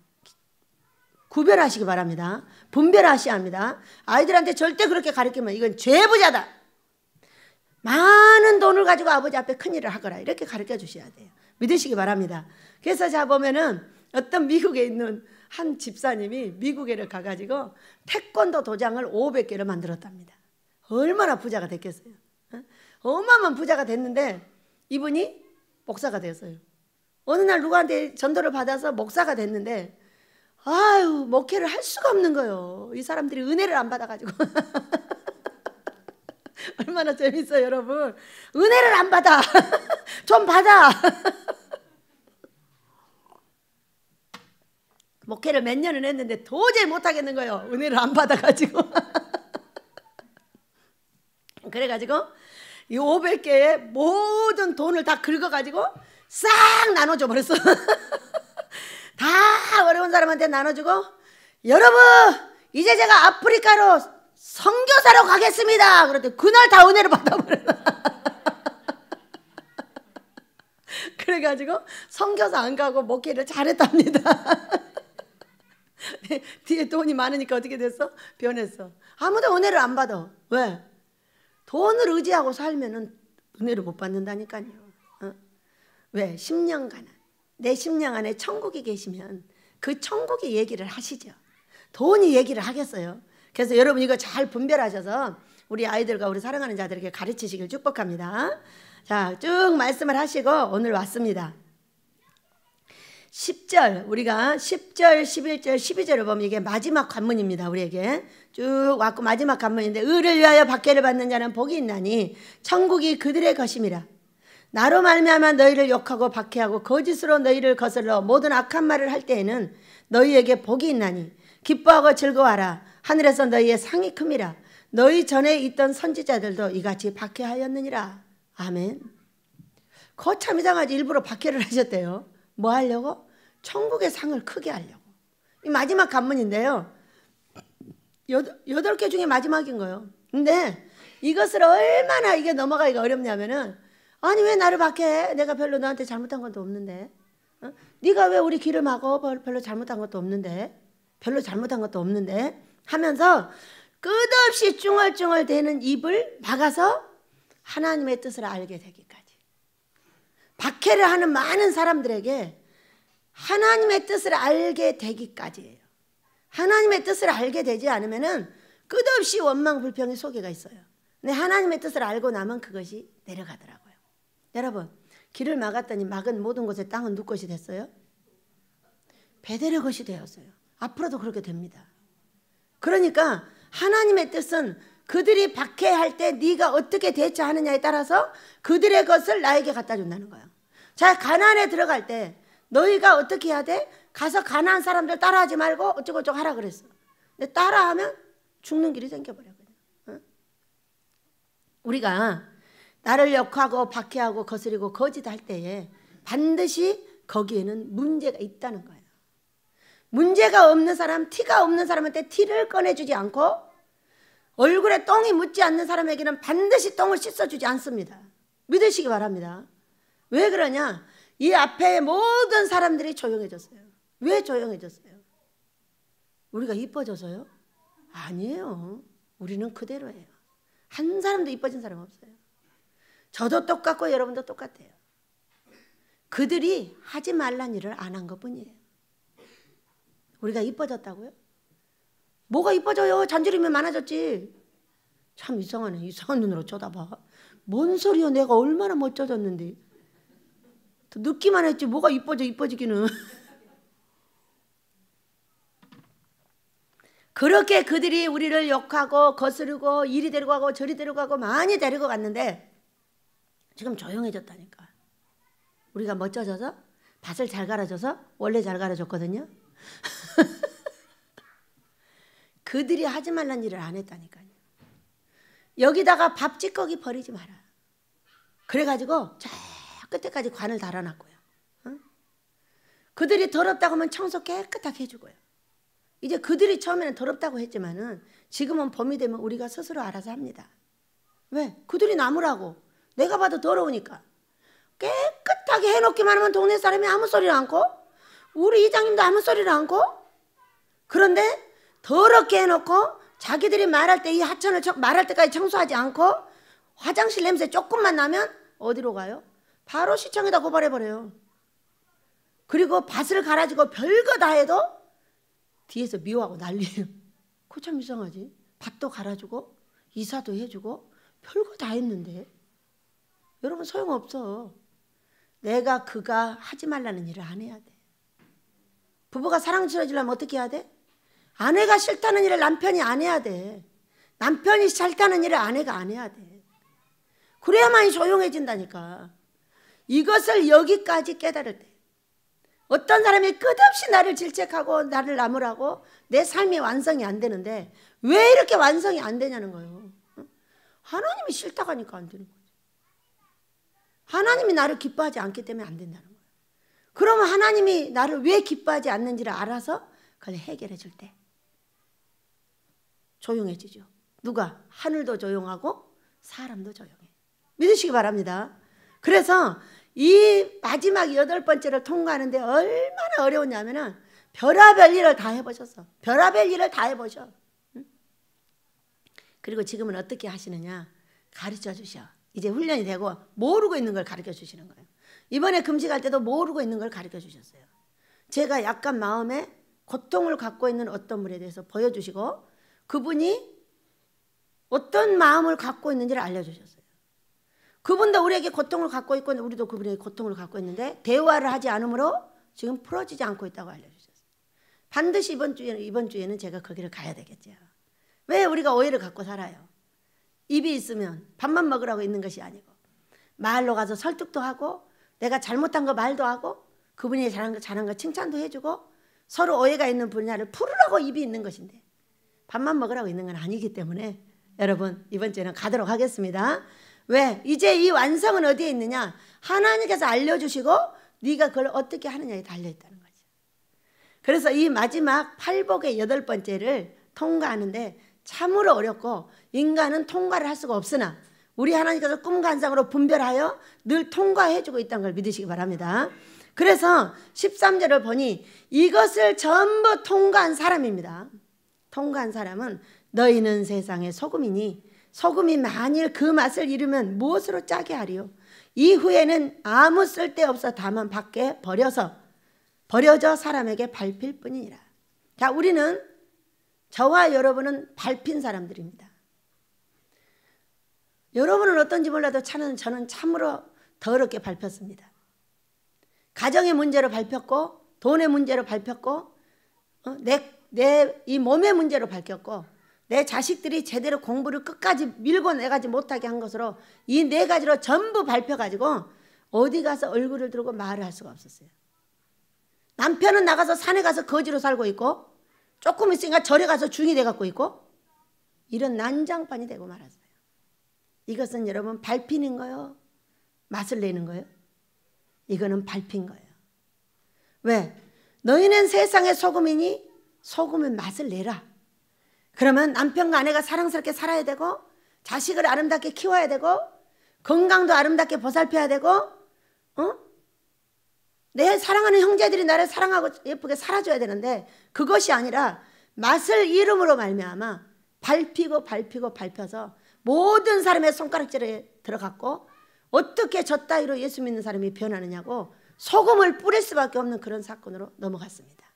구별하시기 바랍니다. 분별하셔야 합니다. 아이들한테 절대 그렇게 가르치면 이건 죄부자다. 많은 돈을 가지고 아버지 앞에 큰일을 하거라 이렇게 가르쳐 주셔야 돼요. 믿으시기 바랍니다. 그래서 자 보면은 어떤 미국에 있는 한 집사님이 미국에를 가가지고 태권도 도장을 500개를 만들었답니다. 얼마나 부자가 됐겠어요. 어마어마한 부자가 됐는데 이분이 목사가 됐어요. 어느 날 누구한테 전도를 받아서 목사가 됐는데 아유 목회를 할 수가 없는 거예요. 이 사람들이 은혜를 안 받아가지고. 얼마나 재밌어요 여러분. 은혜를 안 받아. 좀 받아. 목회를 몇 년을 했는데 도저히 못하겠는 거예요. 은혜를 안 받아가지고. 그래가지고 이 500개의 모든 돈을 다 긁어가지고 싹 나눠줘 버렸어. 다 어려운 사람한테 나눠주고 여러분 이제 제가 아프리카로 선교사로 가겠습니다. 그랬더니 그날 다 은혜를 받아버렸어. 그래가지고 선교사 안 가고 목회를 잘했답니다. 뒤에 돈이 많으니까 어떻게 됐어? 변했어. 아무도 은혜를 안 받아. 왜? 돈을 의지하고 살면은 은혜를 못 받는다니까요. 왜? 10년간 내 심령 안에 천국이 계시면 그 천국이 얘기를 하시죠. 돈이 얘기를 하겠어요. 그래서 여러분 이거 잘 분별하셔서 우리 아이들과 우리 사랑하는 자들에게 가르치시길 축복합니다. 자, 쭉 말씀을 하시고 오늘 왔습니다. 10절 우리가 10절 11절 12절을 보면 이게 마지막 관문입니다. 우리에게 쭉 왔고 마지막 관문인데 의를 위하여 박해를 받는 자는 복이 있나니 천국이 그들의 것임이라. 나로 말미암아 너희를 욕하고 박해하고 거짓으로 너희를 거슬러 모든 악한 말을 할 때에는 너희에게 복이 있나니 기뻐하고 즐거워하라. 하늘에서 너희의 상이 큼이라. 너희 전에 있던 선지자들도 이같이 박해하였느니라. 아멘. 거참 이상하지. 일부러 박해를 하셨대요. 뭐 하려고? 천국의 상을 크게 하려고. 이 마지막 관문인데요. 8개 중에 마지막인 거예요. 근데 이것을 얼마나 이게 넘어가기가 어렵냐면은 아니 왜 나를 박해해? 내가 별로 너한테 잘못한 것도 없는데. 네가 왜 우리 길을 막어? 별로 잘못한 것도 없는데. 별로 잘못한 것도 없는데 하면서 끝없이 쭝얼쭝얼 대는 입을 막아서 하나님의 뜻을 알게 되기까지. 박해를 하는 많은 사람들에게 하나님의 뜻을 알게 되기까지예요. 하나님의 뜻을 알게 되지 않으면은 끝없이 원망 불평의 소개가 있어요. 근데 하나님의 뜻을 알고 나면 그것이 내려가더라고요. 여러분, 길을 막았더니 막은 모든 곳의 땅은 누구 것이 됐어요? 베델의 것이 되었어요. 앞으로도 그렇게 됩니다. 그러니까 하나님의 뜻은 그들이 박해할 때 네가 어떻게 대처하느냐에 따라서 그들의 것을 나에게 갖다 준다는 거예요. 자, 가나안에 들어갈 때 너희가 어떻게 해야 돼? 가서 가나안 사람들 따라하지 말고 어쩌고저쩌고 하라 그랬어. 근데 따라하면 죽는 길이 생겨버려요. 우리가 나를 욕하고 박해하고 거스리고 거짓할 때에 반드시 거기에는 문제가 있다는 거예요. 문제가 없는 사람, 티가 없는 사람한테 티를 꺼내주지 않고 얼굴에 똥이 묻지 않는 사람에게는 반드시 똥을 씻어주지 않습니다. 믿으시기 바랍니다. 왜 그러냐? 이 앞에 모든 사람들이 조용해졌어요. 왜 조용해졌어요? 우리가 이뻐져서요? 아니에요. 우리는 그대로예요. 한 사람도 이뻐진 사람 없어요. 저도 똑같고 여러분도 똑같아요. 그들이 하지 말란 일을 안 한 것뿐이에요. 우리가 이뻐졌다고요? 뭐가 이뻐져요? 잔주름이 많아졌지. 참 이상하네. 이상한 눈으로 쳐다봐. 뭔 소리야? 내가 얼마나 멋져졌는데. 더 늦기만 했지 뭐가 이뻐지기는. 그렇게 그들이 우리를 욕하고 거스르고 이리 데리고 가고 저리 데리고 가고 많이 데리고 갔는데 지금 조용해졌다니까. 우리가 멋져져서 밭을 잘 갈아줘서 원래 잘 갈아줬거든요. 그들이 하지 말란 일을 안 했다니까요. 여기다가 밥 찌꺼기 버리지 마라. 그래가지고 저 끝에까지 관을 달아놨고요. 응? 그들이 더럽다고 하면 청소 깨끗하게 해주고요. 이제 그들이 처음에는 더럽다고 했지만은 지금은 봄이 되면 우리가 스스로 알아서 합니다. 왜? 그들이 나무라고. 내가 봐도 더러우니까. 깨끗하게 해놓기만 하면 동네 사람이 아무 소리를 않고 우리 이장님도 아무 소리를 않고 그런데 더럽게 해놓고 자기들이 말할 때 이 하천을 말할 때까지 청소하지 않고 화장실 냄새 조금만 나면 어디로 가요? 바로 시청에다 고발해버려요. 그리고 밭을 갈아주고 별거 다 해도 뒤에서 미워하고 난리예요. 그거 참 이상하지. 밭도 갈아주고 이사도 해주고 별거 다 했는데 여러분 소용없어. 내가 그가 하지 말라는 일을 안 해야 돼. 부부가 사랑스러워지려면 어떻게 해야 돼? 아내가 싫다는 일을 남편이 안 해야 돼. 남편이 싫다는 일을 아내가 안 해야 돼. 그래야만이 조용해진다니까. 이것을 여기까지 깨달을 때 어떤 사람이 끝없이 나를 질책하고 나를 나무라고 내 삶이 완성이 안 되는데 왜 이렇게 완성이 안 되냐는 거예요. 하나님이 싫다고 하니까 안 되는 거지. 하나님이 나를 기뻐하지 않기 때문에 안 된다는 거예요. 그러면 하나님이 나를 왜 기뻐하지 않는지를 알아서 그걸 해결해 줄 때 조용해지죠. 누가? 하늘도 조용하고 사람도 조용해. 믿으시기 바랍니다. 그래서 이 마지막 8번째를 통과하는데 얼마나 어려웠냐면은 별의별 일을 다 해보셨어. 별의별 일을 다 해보셔. 응? 그리고 지금은 어떻게 하시느냐? 가르쳐 주셔. 이제 훈련이 되고 모르고 있는 걸 가르쳐 주시는 거예요. 이번에 금식할 때도 모르고 있는 걸 가르쳐 주셨어요. 제가 약간 마음에 고통을 갖고 있는 어떤 분에 대해서 보여주시고 그분이 어떤 마음을 갖고 있는지를 알려주셨어요. 그분도 우리에게 고통을 갖고 있고 우리도 그분에게 고통을 갖고 있는데 대화를 하지 않으므로 지금 풀어지지 않고 있다고 알려주셨어요. 반드시 이번 주에는 제가 거기를 가야 되겠죠. 왜 우리가 오해를 갖고 살아요? 입이 있으면 밥만 먹으라고 있는 것이 아니고 말로 가서 설득도 하고 내가 잘못한 거 말도 하고 그분이 잘한 거 칭찬도 해주고 서로 오해가 있는 분야를 풀으라고 입이 있는 것인데 밥만 먹으라고 있는 건 아니기 때문에 여러분 이번 주에는 가도록 하겠습니다. 왜? 이제 이 완성은 어디에 있느냐? 하나님께서 알려주시고 네가 그걸 어떻게 하느냐에 달려있다는 거죠. 그래서 이 마지막 팔복의 8번째를 통과하는데 참으로 어렵고 인간은 통과를 할 수가 없으나 우리 하나님께서 꿈과 환상으로 분별하여 늘 통과해주고 있다는 걸 믿으시기 바랍니다. 그래서 13절을 보니 이것을 전부 통과한 사람입니다. 통과한 사람은 너희는 세상의 소금이니 소금이 만일 그 맛을 잃으면 무엇으로 짜게 하리요? 이후에는 아무 쓸데없어 다만 밖에 버려져 사람에게 밟힐 뿐이니라. 자, 우리는 저와 여러분은 밟힌 사람들입니다. 여러분은 어떤지 몰라도 저는 참으로 더럽게 밟혔습니다. 가정의 문제로 밟혔고 돈의 문제로 밟혔고 내 이 몸의 문제로 밟혔고 내 자식들이 제대로 공부를 끝까지 밀고 내가지 못하게 한 것으로 이 4가지로 전부 밟혀가지고 어디 가서 얼굴을 들고 말을 할 수가 없었어요. 남편은 나가서 산에 가서 거지로 살고 있고 조금 있으니까 절에 가서 중이 돼갖고 있고 이런 난장판이 되고 말았어요. 이것은 여러분 밟히는 거요? 맛을 내는 거요? 이거는 밟힌 거예요. 왜? 너희는 세상의 소금이니 소금의 맛을 내라. 그러면 남편과 아내가 사랑스럽게 살아야 되고, 자식을 아름답게 키워야 되고, 건강도 아름답게 보살펴야 되고, 내 사랑하는 형제들이 나를 사랑하고 예쁘게 살아줘야 되는데, 그것이 아니라 맛을 이름으로 말미암아 밟히고 밟혀서 모든 사람의 손가락질에 들어갔고, 어떻게 저 따위로 예수 믿는 사람이 변하느냐고 소금을 뿌릴 수밖에 없는 그런 사건으로 넘어갔습니다.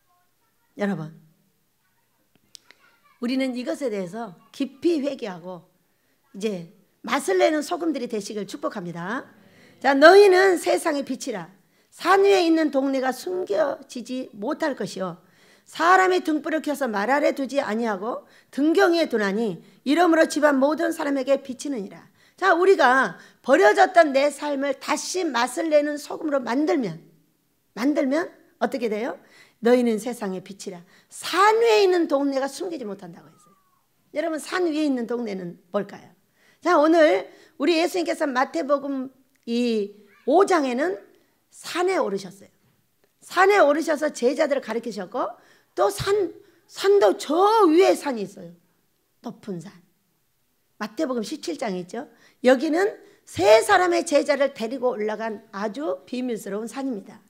여러분, 우리는 이것에 대해서 깊이 회개하고 이제 맛을 내는 소금들이 되시길 축복합니다. 자, 너희는 세상의 빛이라. 산 위에 있는 동네가 숨겨지지 못할 것이요, 사람이 등불을 켜서 말 아래 두지 아니하고 등경 위에 두나니 이러므로 집안 모든 사람에게 비치느니라. 자, 우리가 버려졌던 내 삶을 다시 맛을 내는 소금으로 만들면 어떻게 돼요? 너희는 세상의 빛이라. 산 위에 있는 동네가 숨기지 못한다고 했어요. 여러분, 산 위에 있는 동네는 뭘까요? 자, 오늘 우리 예수님께서 마태복음 이 5장에는 산에 오르셨어요. 산에 오르셔서 제자들을 가르치셨고, 또 산도 저 위에 산이 있어요. 높은 산. 마태복음 17장에 있죠. 여기는 세 사람의 제자를 데리고 올라간 아주 비밀스러운 산입니다.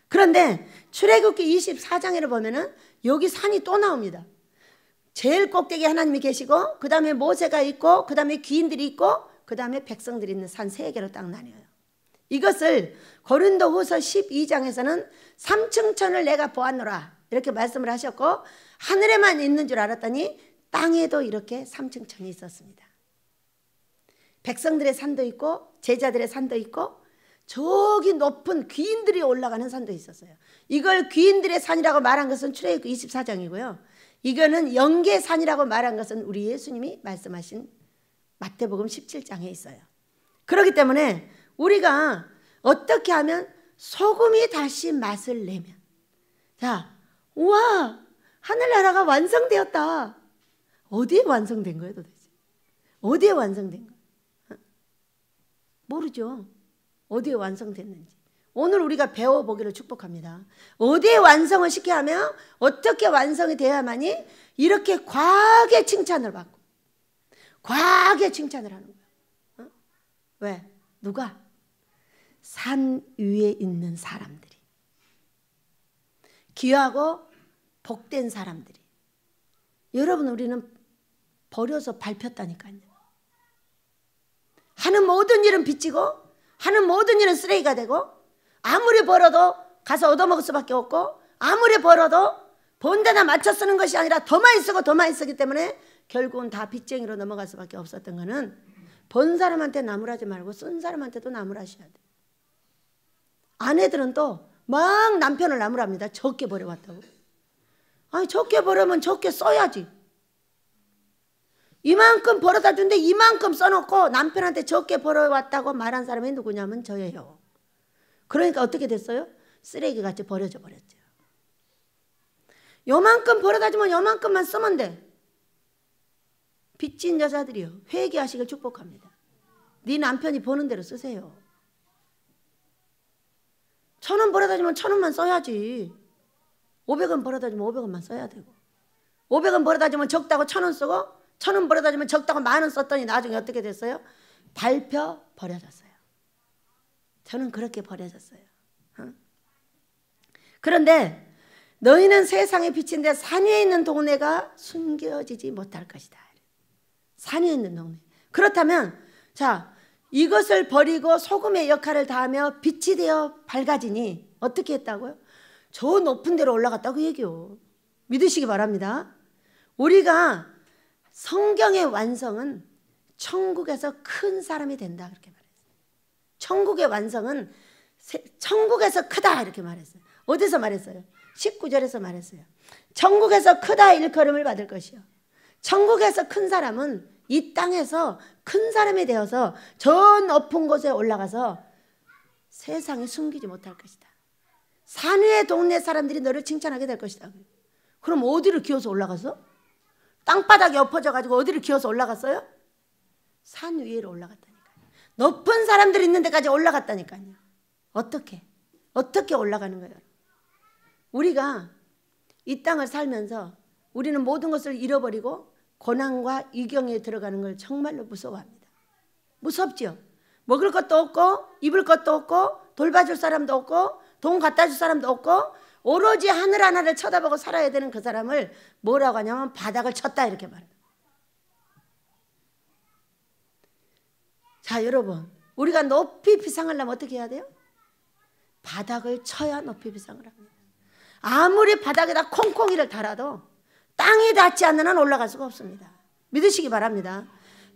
그런데 출애굽기 24장에를 보면은 여기 산이 또 나옵니다. 제일 꼭대기에 하나님이 계시고, 그 다음에 모세가 있고, 그 다음에 귀인들이 있고, 그 다음에 백성들이 있는 산 세 개로 딱 나뉘어요. 이것을 고린도후서 12장에서는 삼층천을 내가 보았노라 이렇게 말씀을 하셨고, 하늘에만 있는 줄 알았더니 땅에도 이렇게 삼층천이 있었습니다. 백성들의 산도 있고, 제자들의 산도 있고, 저기 높은 귀인들이 올라가는 산도 있었어요. 이걸 귀인들의 산이라고 말한 것은 출애굽기 24장이고요. 이거는 영계산이라고 말한 것은 우리 예수님이 말씀하신 마태복음 17장에 있어요. 그렇기 때문에 우리가 어떻게 하면 소금이 다시 맛을 내면, 자, 우와, 하늘나라가 완성되었다. 어디에 완성된 거예요 도대체? 어디에 완성된 거예요? 모르죠. 어디에 완성됐는지. 오늘 우리가 배워보기를 축복합니다. 어디에 완성을 시켜야 하며 어떻게 완성이 되어야만이 이렇게 과하게 칭찬을 받고 과하게 칭찬을 하는 거예요. 왜? 누가? 산 위에 있는 사람들이, 귀하고 복된 사람들이. 여러분, 우리는 버려서 밟혔다니까요. 하는 모든 일은 빚지고 하는 모든 일은 쓰레기가 되고, 아무리 벌어도 가서 얻어먹을 수밖에 없고, 아무리 벌어도 번 데나 맞춰 쓰는 것이 아니라 더 많이 쓰고 더 많이 쓰기 때문에 결국은 다 빚쟁이로 넘어갈 수밖에 없었던 거는, 번 사람한테 나무라지 말고 쓴 사람한테도 나무라셔야 돼요. 아내들은 또 막 남편을 나무랍니다. 적게 벌어왔다고. 아니, 적게 벌으면 적게 써야지. 이만큼 벌어다 준데 이만큼 써놓고 남편한테 적게 벌어왔다고 말한 사람이 누구냐면 저예요. 그러니까 어떻게 됐어요? 쓰레기같이 버려져 버렸죠. 요만큼 벌어다 주면 요만큼만 쓰면 돼. 빚진 여자들이요, 회개하시길 축복합니다. 네 남편이 버는 대로 쓰세요. 1,000원 벌어다 주면 1,000원만 써야지. 500원 벌어다 주면 500원만 써야 되고, 500원 벌어다 주면 적다고 1,000원 쓰고, 1,000원 벌어다 주면 적다고 10,000원 썼더니 나중에 어떻게 됐어요? 밟혀 버려졌어요. 저는 그렇게 버려졌어요. 그런데 너희는 세상의 빛인데 산 위에 있는 동네가 숨겨지지 못할 것이다. 산 위에 있는 동네. 그렇다면 자, 이것을 버리고 소금의 역할을 다하며 빛이 되어 밝아지니 어떻게 했다고요? 저 높은 데로 올라갔다고 얘기요. 믿으시기 바랍니다. 우리가 성경의 완성은 천국에서 큰 사람이 된다 그렇게 말했어요. 천국의 완성은 천국에서 크다 이렇게 말했어요. 어디서 말했어요? 19절에서 말했어요. 천국에서 크다 일컬음을 받을 것이요, 천국에서 큰 사람은 이 땅에서 큰 사람이 되어서 저 높은 곳에 올라가서 세상이 숨기지 못할 것이다. 산 위의 동네 사람들이 너를 칭찬하게 될 것이다. 그럼 어디를 기어서 올라갔어? 땅바닥에 엎어져 가지고 어디를 기어서 올라갔어요? 산 위로 올라갔다니까요. 높은 사람들이 있는 데까지 올라갔다니까요. 어떻게 올라가는 거예요? 우리가 이 땅을 살면서 우리는 모든 것을 잃어버리고 고난과 이경에 들어가는 걸 정말로 무서워합니다. 무섭죠? 먹을 것도 없고 입을 것도 없고 돌봐줄 사람도 없고 돈 갖다 줄 사람도 없고 오로지 하늘 하나를 쳐다보고 살아야 되는 그 사람을 뭐라고 하냐면 바닥을 쳤다 이렇게 말해요. 자, 여러분, 우리가 높이 비상하려면 어떻게 해야 돼요? 바닥을 쳐야 높이 비상을 합니다. 아무리 바닥에다 콩콩이를 달아도 땅이 닿지 않는 한 올라갈 수가 없습니다. 믿으시기 바랍니다.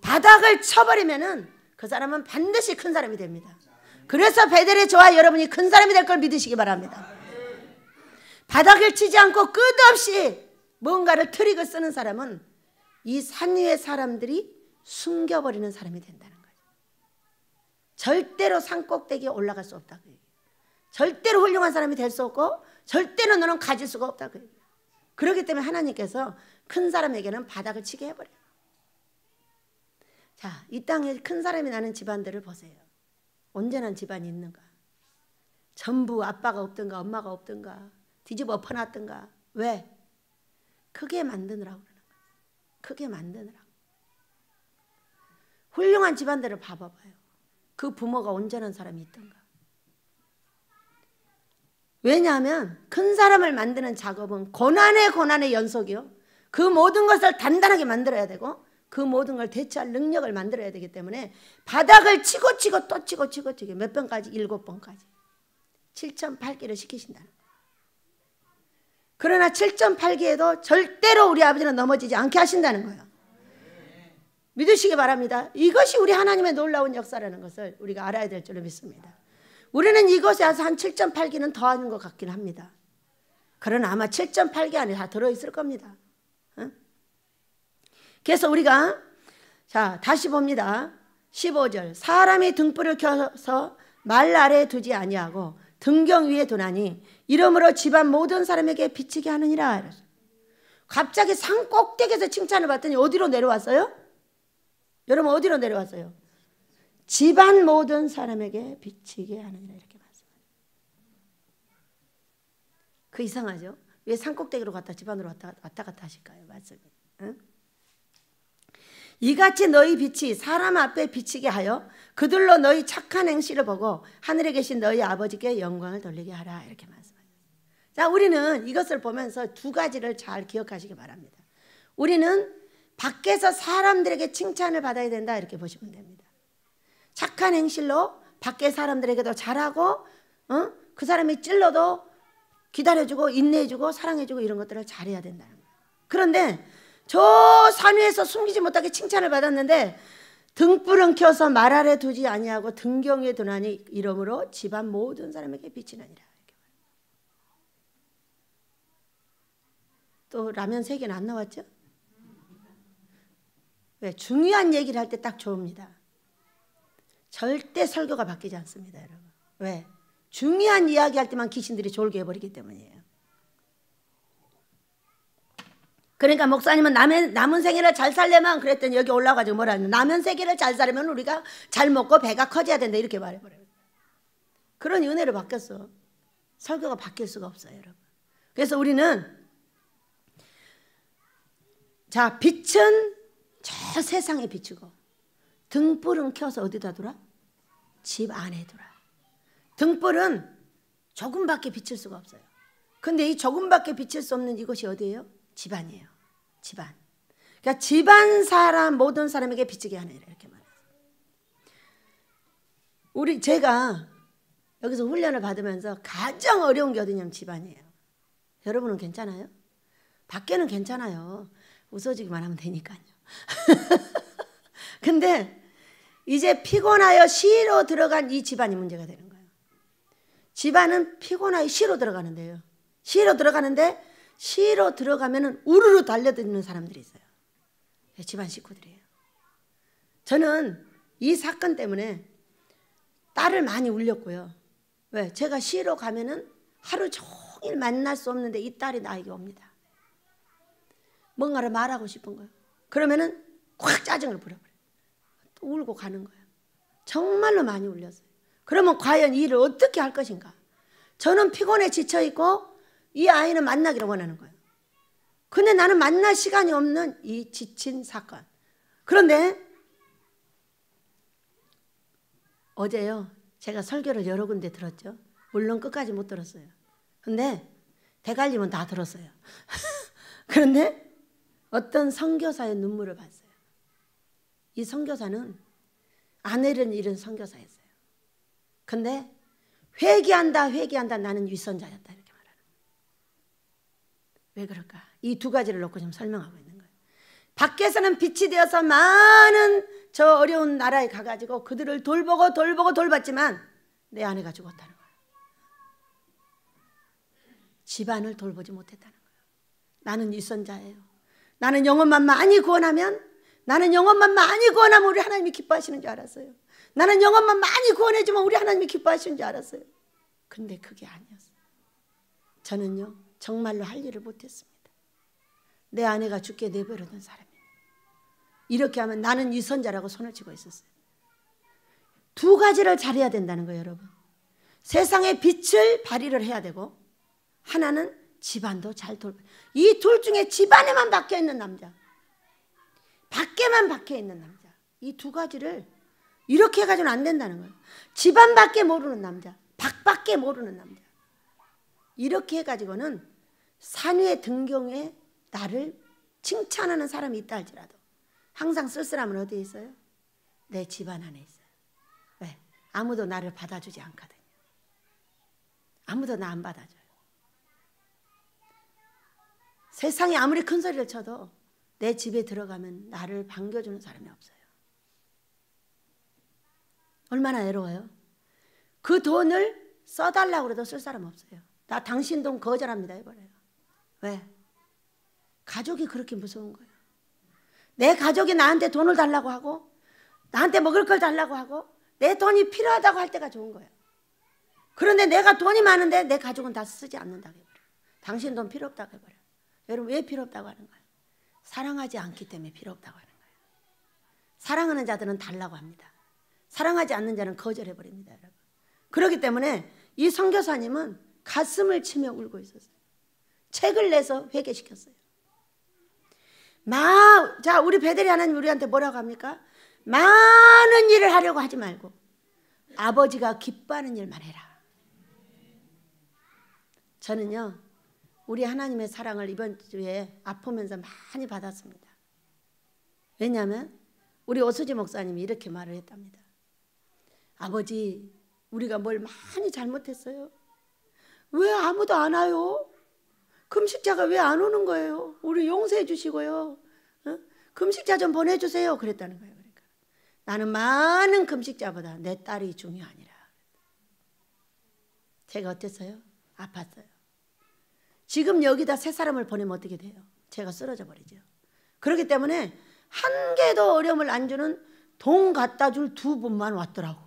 바닥을 쳐버리면은 그 사람은 반드시 큰 사람이 됩니다. 그래서 베델의 저와 여러분이 큰 사람이 될 걸 믿으시기 바랍니다. 바닥을 치지 않고 끝없이 뭔가를 트릭을 쓰는 사람은 이 산 위의 사람들이 숨겨버리는 사람이 된다는 거예요. 절대로 산 꼭대기에 올라갈 수 없다고 얘기해요. 절대로 훌륭한 사람이 될 수 없고 절대로 너는 가질 수가 없다고 얘기해요. 그렇기 때문에 하나님께서 큰 사람에게는 바닥을 치게 해버려요. 자, 이 땅에 큰 사람이 나는 집안들을 보세요. 온전한 집안이 있는가? 전부 아빠가 없든가 엄마가 없든가 뒤집어 엎어놨든가. 왜? 크게 만드느라고 그러는 거예요. 크게 만드느라고. 훌륭한 집안들을 봐봐요. 그 부모가 온전한 사람이 있던가. 왜냐하면 큰 사람을 만드는 작업은 고난의 연속이요. 그 모든 것을 단단하게 만들어야 되고 그 모든 걸 대처할 능력을 만들어야 되기 때문에 바닥을 치고 또 치고 몇 번까지? 7번까지 7.8기를 시키신다는 거예요. 그러나 7.8기에도 절대로 우리 아버지는 넘어지지 않게 하신다는 거예요. 믿으시기 바랍니다. 이것이 우리 하나님의 놀라운 역사라는 것을 우리가 알아야 될 줄로 믿습니다. 우리는 이것에 와서 한 7.8기는 더 하는 것 같긴 합니다. 그러나 아마 7.8기 안에 다 들어있을 겁니다. 그래서 우리가 자 다시 봅니다. 15절 사람이 등불을 켜서 말 아래에 두지 아니하고 등경 위에 두나니 이러므로 집안 모든 사람에게 비치게 하느니라. 갑자기 산 꼭대기에서 칭찬을 받더니 어디로 내려왔어요? 여러분 어디로 내려왔어요? 집안 모든 사람에게 비치게 하느니라 이렇게 말씀해요. 그 이상하죠? 왜 산 꼭대기로 갔다 집안으로 왔다 갔다 하실까요? 말씀이. 응? 이같이 너희 빛이 사람 앞에 비치게 하여 그들로 너희 착한 행실을 보고 하늘에 계신 너희 아버지께 영광을 돌리게 하라 이렇게 말씀합니다. 자, 우리는 이것을 보면서 두 가지를 잘 기억하시기 바랍니다. 우리는 밖에서 사람들에게 칭찬을 받아야 된다 이렇게 보시면 됩니다. 착한 행실로 밖에 사람들에게도 잘하고 그 사람이 찔러도 기다려주고 인내해주고 사랑해주고 이런 것들을 잘해야 된다는 거예요. 그런데 저 산 위에서 숨기지 못하게 칭찬을 받았는데 등불은 켜서 말 아래 두지 아니하고 등경 위에 두나니 이러므로 집안 모든 사람에게 비치느니라. 또 라면 3개는 안 나왔죠? 왜? 중요한 얘기를 할 때 딱 좋습니다. 절대 설교가 바뀌지 않습니다, 여러분. 왜? 중요한 이야기 할 때만 귀신들이 졸게 해버리기 때문이에요. 그러니까 목사님은 남은 생애를 잘 살려면 그랬더니 여기 올라가지고 뭐라 하냐. 남은 생애를 잘 살려면 우리가 잘 먹고 배가 커져야 된다 이렇게 말해버려요. 그런 은혜로 바뀌었어. 설교가 바뀔 수가 없어요, 여러분. 그래서 우리는 자 빛은 저 세상에 비추고 등불은 켜서 어디다 두라? 집 안에 두라. 등불은 조금밖에 비칠 수가 없어요. 근데 이 조금밖에 비칠 수 없는 이것이 어디예요? 집안이에요. 집안. 그러니까 집안 사람 모든 사람에게 비치게 하느니라 이렇게 말해요. 제가 여기서 훈련을 받으면서 가장 어려운 게 어디냐면 집안이에요. 여러분은 괜찮아요? 밖에는 괜찮아요. 웃어주기만 하면 되니까요. 근데 이제 피곤하여 쉬러 들어간 이 집안이 문제가 되는 거예요. 집안은 피곤하여 쉬러 들어가는데요. 쉬러 들어가는데 쉬러 들어가면은 우르르 달려드는 사람들이 있어요. 집안 식구들이에요. 저는 이 사건 때문에 딸을 많이 울렸고요. 왜? 제가 쉬러 가면은 하루 종일 만날 수 없는데 이 딸이 나에게 옵니다. 뭔가를 말하고 싶은 거예요. 그러면은 확 짜증을 부려버려요. 또 울고 가는 거예요. 정말로 많이 울렸어요. 그러면 과연 이 일을 어떻게 할 것인가? 저는 피곤해 지쳐있고 이 아이는 만나기를 원하는 거예요. 근데 나는 만날 시간이 없는 이 지친 사건. 그런데 어제요, 제가 설교를 여러 군데 들었죠. 물론 끝까지 못 들었어요. 근데 대갈림은 다 들었어요. 그런데 어떤 선교사의 눈물을 봤어요. 이 선교사는 아내를 잃은 선교사였어요. 근데 회개한다 나는 위선자였다 이렇게 말하는 거예요. 왜 그럴까? 이 두 가지를 놓고 지금 설명하고 있는 거예요. 밖에서는 빛이 되어서 많은 저 어려운 나라에 가가지고 그들을 돌봤지만 내 아내가 죽었다는 거예요. 집안을 돌보지 못했다는 거예요. 나는 위선자예요. 나는 영혼만 많이 구원하면 우리 하나님이 기뻐하시는 줄 알았어요. 나는 영혼만 많이 구원해주면 우리 하나님이 기뻐하시는 줄 알았어요. 근데 그게 아니었어요. 저는요 정말로 할 일을 못했습니다. 내 아내가 죽게 내버려둔 사람이에요. 이렇게 하면 나는 위선자라고 손을 치고 있었어요. 두 가지를 잘해야 된다는 거예요, 여러분. 세상의 빛을 발휘를 해야 되고, 하나는 집안도 잘 돌봐. 이 둘 중에 집안에만 박혀있는 남자, 밖에만 박혀있는 남자, 이 두 가지를 이렇게 해가지고는 안 된다는 거예요. 집안밖에 모르는 남자, 밖밖에 모르는 남자, 이렇게 해가지고는 산 위의 등경에 나를 칭찬하는 사람이 있다 할지라도 항상 쓸쓸함은 어디에 있어요? 내 집안 안에 있어요. 왜? 아무도 나를 받아주지 않거든요. 아무도 나 안 받아줘요. 세상에 아무리 큰 소리를 쳐도 내 집에 들어가면 나를 반겨주는 사람이 없어요. 얼마나 외로워요. 그 돈을 써달라고 해도 쓸 사람 없어요. 나 당신 돈 거절합니다 해버려요. 왜? 가족이 그렇게 무서운 거예요. 내 가족이 나한테 돈을 달라고 하고 나한테 먹을 걸 달라고 하고 내 돈이 필요하다고 할 때가 좋은 거예요. 그런데 내가 돈이 많은데 내 가족은 다 쓰지 않는다고 해버려요. 당신 돈 필요 없다고 해버려요. 여러분 왜 필요 없다고 하는 거예요? 사랑하지 않기 때문에 필요 없다고 하는 거예요. 사랑하는 자들은 달라고 합니다. 사랑하지 않는 자는 거절해버립니다, 여러분. 그렇기 때문에 이 선교사님은 가슴을 치며 울고 있었어요. 책을 내서 회개시켰어요. 자, 우리 베델이 하나님 우리한테 뭐라고 합니까? 많은 일을 하려고 하지 말고 아버지가 기뻐하는 일만 해라. 저는요, 우리 하나님의 사랑을 이번 주에 아프면서 많이 받았습니다. 왜냐하면 우리 오수지 목사님이 이렇게 말을 했답니다. 아버지, 우리가 뭘 많이 잘못했어요. 왜 아무도 안 와요? 금식자가 왜 안 오는 거예요? 우리 용서해 주시고요. 금식자 좀 보내주세요. 그랬다는 거예요. 그러니까 나는 많은 금식자보다 내 딸이 중요하니라. 제가 어땠어요? 아팠어요. 지금 여기다 세 사람을 보내면 어떻게 돼요? 제가 쓰러져 버리죠. 그렇기 때문에 한 개도 어려움을 안 주는 돈 갖다 줄 두 분만 왔더라고.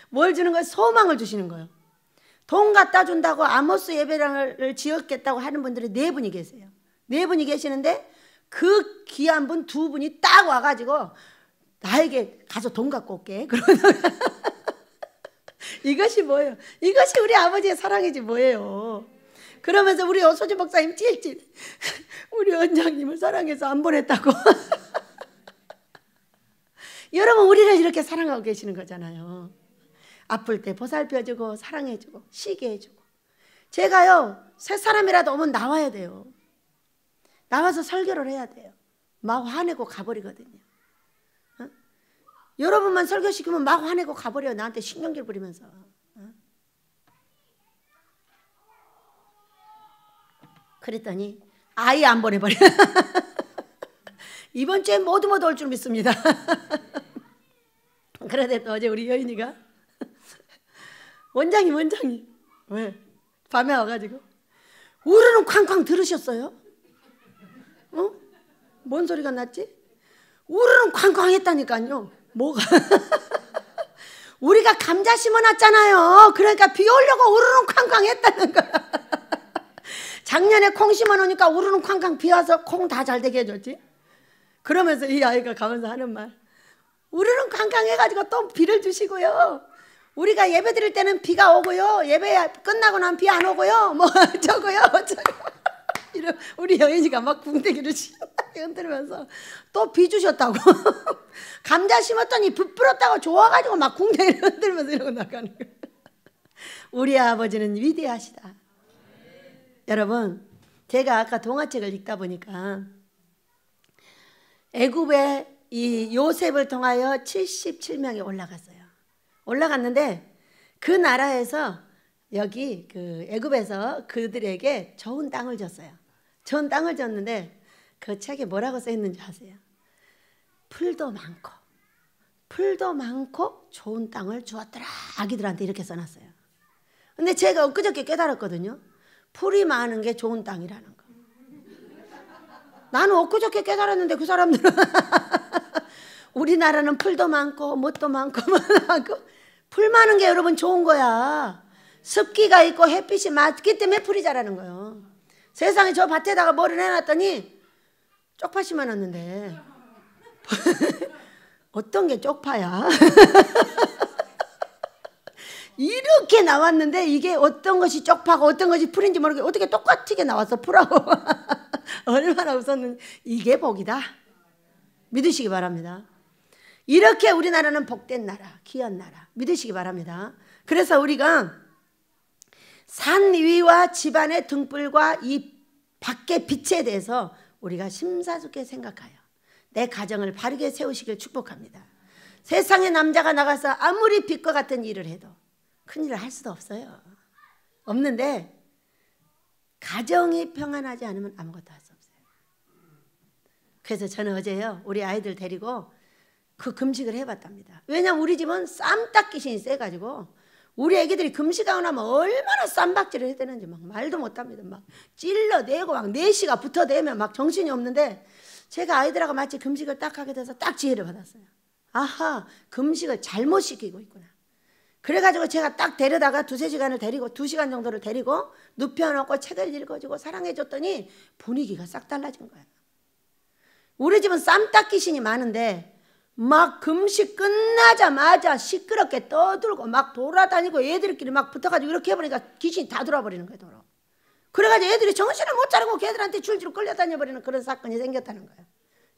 뭘 주는 거예요? 소망을 주시는 거예요. 돈 갖다 준다고 아모스 예배당을 지었겠다고 하는 분들이 4분이 계세요. 4분이 계시는데 그 귀한 분 2분이 딱 와가지고 나에게 가서 돈 갖고 올게. 이것이 뭐예요? 이것이 우리 아버지의 사랑이지 뭐예요. 그러면서 우리 오수지 목사님 찔찔 우리 원장님을 사랑해서 안 보냈다고. 여러분 우리를 이렇게 사랑하고 계시는 거잖아요. 아플 때 보살펴주고 사랑해주고 쉬게 해주고. 제가요 새 사람이라도 오면 나와야 돼요. 나와서 설교를 해야 돼요. 막 화내고 가버리거든요. 어? 여러분만 설교시키면 막 화내고 가버려요. 나한테 신경질 부리면서. 어? 그랬더니 아예 안 보내버려. 이번 주에 모두 올 줄 믿습니다. 그런데 또 어제 우리 여인이가 원장님 왜? 밤에 와가지고 우르릉 쾅쾅 들으셨어요? 어? 뭔 소리가 났지? 우르릉 쾅쾅 했다니까요. 뭐가? 우리가 감자 심어놨잖아요. 그러니까 비 오려고 우르릉 쾅쾅 했다는 거야. 작년에 콩 심어놓으니까 우르릉 쾅쾅 비 와서 콩 다 잘 되게 해줬지. 그러면서 이 아이가 가면서 하는 말, 우르릉 쾅쾅 해가지고 또 비를 주시고요. 우리가 예배 드릴 때는 비가 오고요. 예배 끝나고 나면 비 안 오고요. 뭐 저거요. 이런 우리 여인이가 막 궁뎅이를 신나게 흔들면서 또 비 주셨다고. 감자 심었더니 부풀었다고 좋아가지고 막 궁뎅이를 흔들면서 이러고 나가는 거예요. 우리 아버지는 위대하시다. 여러분, 제가 아까 동화책을 읽다 보니까 애굽에 이 요셉을 통하여 77명이 올라갔어요. 올라갔는데 그 나라에서 여기 그 애굽에서 그들에게 좋은 땅을 줬어요. 좋은 땅을 줬는데 그 책에 뭐라고 써 있는지 아세요? 풀도 많고 좋은 땅을 주었더라. 아기들한테 이렇게 써놨어요. 근데 제가 엊그저께 깨달았거든요. 풀이 많은 게 좋은 땅이라는 거. 나는 엊그저께 깨달았는데 그 사람들은 우리나라는 풀도 많고 뭣도 많고 풀 많은 게 여러분 좋은 거야. 습기가 있고 햇빛이 맞기 때문에 풀이 자라는 거예요. 세상에 저 밭에다가 뭐를 해놨더니 쪽파 심어놨는데 어떤 게 쪽파야? 이렇게 나왔는데 이게 어떤 것이 쪽파고 어떤 것이 풀인지 모르겠고 어떻게 똑같게 나왔어 풀하고. 얼마나 웃었는지. 이게 복이다. 믿으시기 바랍니다. 이렇게 우리나라는 복된 나라, 귀한 나라 믿으시기 바랍니다. 그래서 우리가 산 위와 집안의 등불과 이 밖의 빛에 대해서 우리가 심사숙고히 생각하여 내 가정을 바르게 세우시길 축복합니다. 세상에 남자가 나가서 아무리 빛과 같은 일을 해도 큰일을 할 수도 없어요. 없는데 가정이 평안하지 않으면 아무것도 할 수 없어요. 그래서 저는 어제요 우리 아이들 데리고 그 금식을 해봤답니다. 왜냐면 우리 집은 쌈딱 귀신이 세가지고 우리 애기들이 금식하고 나면 얼마나 쌈박질을 해야 되는지 막 말도 못합니다. 막 찔러대고 막 4시가 붙어대면 막 정신이 없는데 제가 아이들하고 마치 금식을 딱 하게 돼서 딱 지혜를 받았어요. 아하, 금식을 잘못 시키고 있구나. 그래가지고 제가 딱 데려다가 2-3시간을 데리고 2시간 정도를 데리고 눕혀놓고 책을 읽어주고 사랑해줬더니 분위기가 싹 달라진 거예요. 우리 집은 쌈딱 귀신이 많은데 막 금식 끝나자마자 시끄럽게 떠들고 막 돌아다니고 애들끼리 막 붙어가지고 이렇게 해보니까 귀신이 다 돌아버리는 거예요. 돌아. 그래가지고 애들이 정신을 못 차리고 걔들한테 줄줄 끌려다녀버리는 그런 사건이 생겼다는 거예요.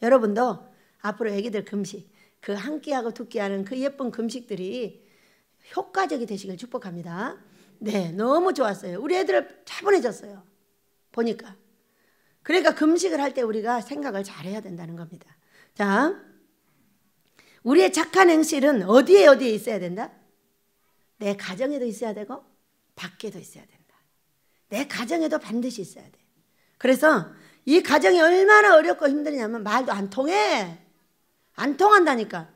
여러분도 앞으로 애기들 금식 그 한 끼하고 2끼 하는 그 예쁜 금식들이 효과적이 되시길 축복합니다. 네, 너무 좋았어요. 우리 애들 차분해졌어요. 보니까. 그러니까 금식을 할 때 우리가 생각을 잘해야 된다는 겁니다. 자, 우리의 착한 행실은 어디에 있어야 된다? 내 가정에도 있어야 되고 밖에도 있어야 된다. 내 가정에도 반드시 있어야 돼. 그래서 이 가정이 얼마나 어렵고 힘드냐면 말도 안 통해. 안 통한다니까.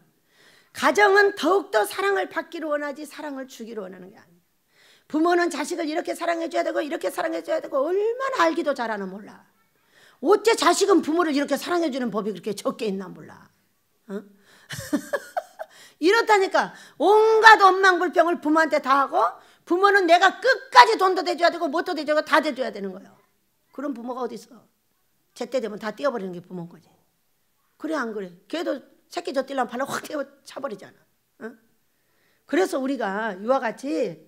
가정은 더욱더 사랑을 받기를 원하지 사랑을 주기를 원하는 게 아니에요. 부모는 자식을 이렇게 사랑해줘야 되고 이렇게 사랑해줘야 되고 얼마나 알기도 잘하나 몰라. 어째 자식은 부모를 이렇게 사랑해주는 법이 그렇게 적게 있나 몰라. 어? 이렇다니까. 온갖 원망불평을 부모한테 다 하고 부모는 내가 끝까지 돈도 대줘야 되고 뭣도 대줘야 다 대줘야 되는 거예요. 그런 부모가 어디 있어. 제때 되면 다 띄워버리는 게 부모인 거지. 그래 안 그래? 걔도 새끼 젖딜려면 발로 확 차버리잖아. 어? 그래서 우리가 이와 같이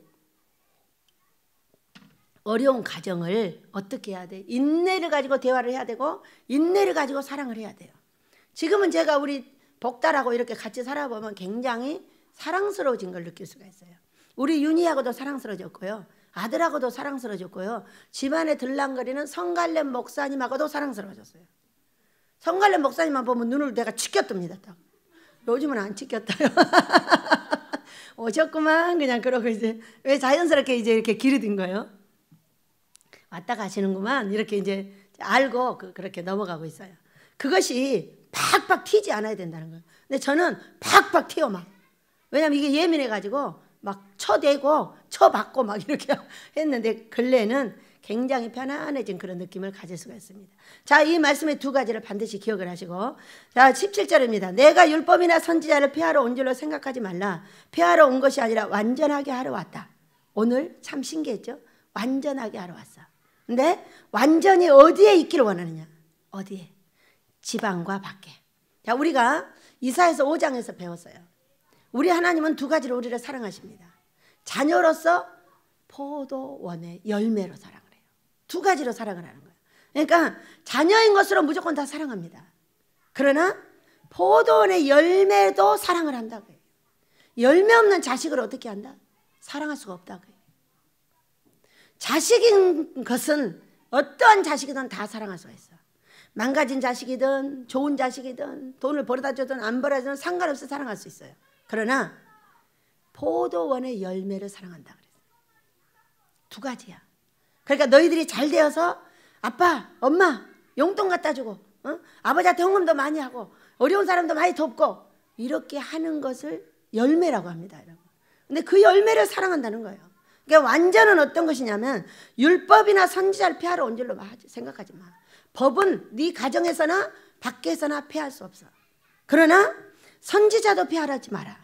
어려운 가정을 어떻게 해야 돼? 인내를 가지고 대화를 해야 되고 인내를 가지고 사랑을 해야 돼요. 지금은 제가 우리 복달하고 이렇게 같이 살아보면 굉장히 사랑스러워진 걸 느낄 수가 있어요. 우리 윤희하고도 사랑스러워졌고요. 아들하고도 사랑스러워졌고요. 집안에 들랑거리는 성갈렘 목사님하고도 사랑스러워졌어요. 성갈렘 목사님만 보면 눈을 내가 치켜뜹니다. 딱. 요즘은 안 치켰다요. 오셨구만 그냥 그러고 이제 왜 자연스럽게 이제 이렇게 기르든 거예요. 왔다 가시는구만 이렇게 이제 알고 그렇게 넘어가고 있어요. 그것이 팍팍 튀지 않아야 된다는 거예요. 근데 저는 팍팍 튀어 막. 왜냐면 이게 예민해가지고 막 쳐대고 쳐받고 막 이렇게 했는데 근래에는 굉장히 편안해진 그런 느낌을 가질 수가 있습니다. 자, 이 말씀의 2가지를 반드시 기억을 하시고 자 17절입니다. 내가 율법이나 선지자를 폐하러 온 줄로 생각하지 말라. 폐하러 온 것이 아니라 완전하게 하러 왔다. 오늘 참 신기했죠? 완전하게 하러 왔어. 근데 완전히 어디에 있기를 원하느냐? 어디에? 지방과 밖에. 자, 우리가 이사야서 5장에서 배웠어요. 우리 하나님은 2가지로 우리를 사랑하십니다. 자녀로서 포도원의 열매로 사랑을 해요. 두 가지로 사랑을 하는 거예요. 그러니까 자녀인 것으로 무조건 다 사랑합니다. 그러나 포도원의 열매도 사랑을 한다고요. 열매 없는 자식을 어떻게 한다? 사랑할 수가 없다고요. 자식인 것은 어떠한 자식이든 다 사랑할 수가 있어. 망가진 자식이든 좋은 자식이든 돈을 벌어다 줘든 안 벌어다 줘든 상관없이 사랑할 수 있어요. 그러나 포도원의 열매를 사랑한다 그랬어요. 두 가지야. 그러니까 너희들이 잘 되어서 아빠, 엄마 용돈 갖다 주고 아버지한테 헌금도 많이 하고 어려운 사람도 많이 돕고 이렇게 하는 것을 열매라고 합니다, 여러분. 근데 그 열매를 사랑한다는 거예요. 그러니까 완전은 어떤 것이냐면 율법이나 선지자를 폐하러 온 줄로 생각하지 마. 법은 네 가정에서나 밖에서나 폐할 수 없어. 그러나 선지자도 폐하지 마라.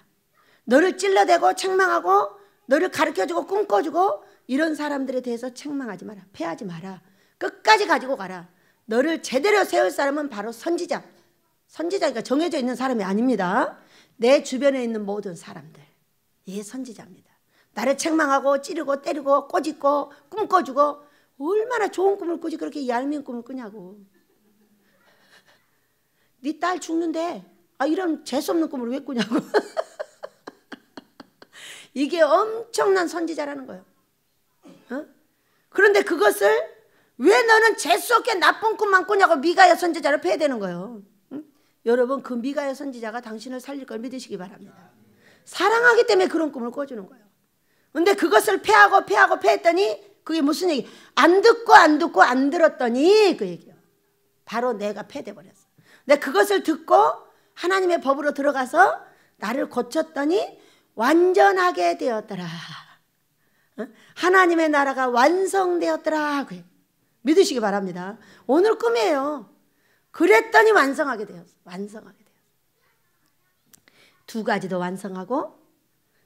너를 찔러대고 책망하고 너를 가르쳐주고 꿈꿔주고 이런 사람들에 대해서 책망하지 마라. 폐하지 마라. 끝까지 가지고 가라. 너를 제대로 세울 사람은 바로 선지자. 선지자가 정해져 있는 사람이 아닙니다. 내 주변에 있는 모든 사람들. 이게 선지자입니다. 나를 책망하고 찌르고 때리고 꼬집고 꿈꿔주고 얼마나 좋은 꿈을 꾸지 그렇게 얄미운 꿈을 꾸냐고. 네 딸 죽는데 이런 재수없는 꿈을 왜 꾸냐고. 이게 엄청난 선지자라는 거예요. 그런데 그것을 왜 너는 재수없게 나쁜 꿈만 꾸냐고 미가야 선지자를 폐해되는 거예요. 여러분 그 미가야 선지자가 당신을 살릴 걸 믿으시기 바랍니다. 사랑하기 때문에 그런 꿈을 꿔주는 거예요. 근데 그것을 폐했더니 그게 무슨 얘기? 안 듣고 안 들었더니 그 얘기예요. 바로 내가 폐돼 버렸어. 근데 그것을 듣고 하나님의 법으로 들어가서 나를 고쳤더니 완전하게 되었더라. 하나님의 나라가 완성되었더라. 믿으시기 바랍니다. 오늘 꿈이에요. 그랬더니 완성하게 되었어. 완성하게 되었어. 두 가지도 완성하고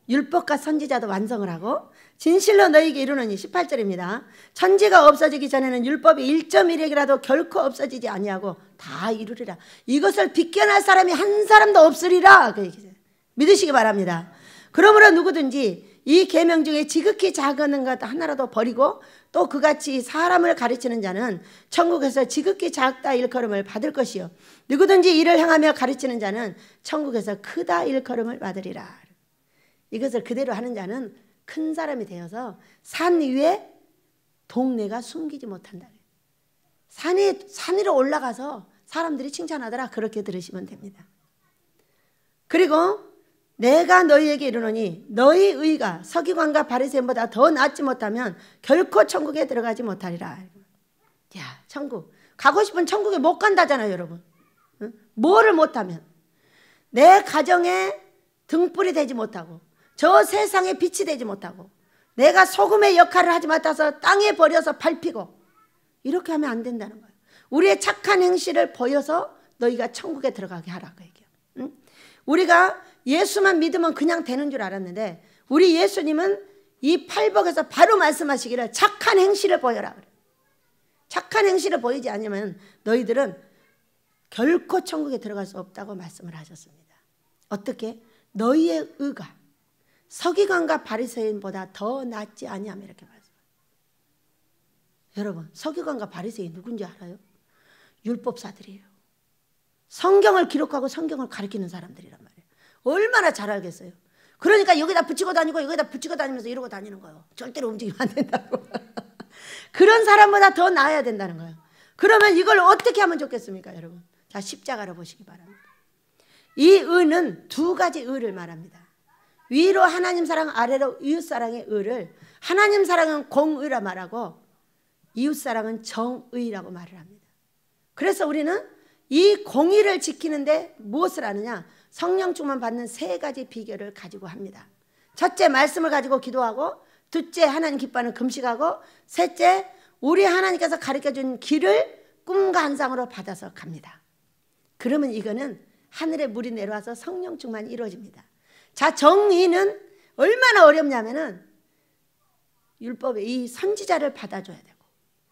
율법과 선지자도 완성을 하고 진실로 너희에게 이르노니 18절입니다. 천지가 없어지기 전에는 율법이 1.1핵이라도 결코 없어지지 아니하고 다 이루리라. 이것을 비껴날 사람이 한 사람도 없으리라. 그 얘기죠. 믿으시기 바랍니다. 그러므로 누구든지 이 계명 중에 지극히 작은 것 하나라도 버리고 또 그같이 사람을 가르치는 자는 천국에서 지극히 작다 일컬음을 받을 것이요 누구든지 이를 행하며 가르치는 자는 천국에서 크다 일컬음을 받으리라. 이것을 그대로 하는 자는 큰 사람이 되어서 산 위에 동네가 숨기지 못한다. 산 위로 올라가서 사람들이 칭찬하더라. 그렇게 들으시면 됩니다. 그리고 내가 너희에게 이르노니 너희 의가 서기관과 바리새인보다 더 낫지 못하면 결코 천국에 들어가지 못하리라. 야, 천국 가고 싶은 천국에 못 간다잖아요, 여러분. 응? 뭐를 못하면 내 가정에 등불이 되지 못하고 저 세상에 빛이 되지 못하고 내가 소금의 역할을 하지 못해서 땅에 버려서 밟히고 이렇게 하면 안 된다는 거예요. 우리의 착한 행실을 보여서 너희가 천국에 들어가게 하라고 얘기해요. 응? 우리가 예수만 믿으면 그냥 되는 줄 알았는데 우리 예수님은 이 팔복에서 바로 말씀하시기를 착한 행실을 보여라 그래요. 착한 행실을 보이지 않으면 너희들은 결코 천국에 들어갈 수 없다고 말씀을 하셨습니다. 어떻게? 너희의 의가 서기관과 바리새인보다 더 낫지 아니하며 이렇게 말씀해요. 여러분 서기관과 바리새인 누군지 알아요? 율법사들이에요. 성경을 기록하고 성경을 가르치는 사람들이란 말이에요. 얼마나 잘 알겠어요. 그러니까 여기다 붙이고 다니고 여기다 붙이고 다니면서 이러고 다니는 거예요. 절대로 움직이면 안 된다고. 그런 사람보다 더 나아야 된다는 거예요. 그러면 이걸 어떻게 하면 좋겠습니까, 여러분? 자, 십자가로 보시기 바랍니다. 이 의는 두 가지 의를 말합니다. 위로 하나님 사랑, 아래로 이웃 사랑의 의를 하나님 사랑은 공의라 말하고 이웃 사랑은 정의라고 말을 합니다. 그래서 우리는 이 공의를 지키는데 무엇을 하느냐? 성령 충만 받는 세 가지 비결을 가지고 합니다. 첫째, 말씀을 가지고 기도하고, 둘째, 하나님 기뻐하는 금식하고, 셋째, 우리 하나님께서 가르쳐준 길을 꿈과 환상으로 받아서 갑니다. 그러면 이거는 하늘에 물이 내려와서 성령 충만이 이루어집니다. 자, 정의는 얼마나 어렵냐면은 율법에 이 선지자를 받아줘야 되고,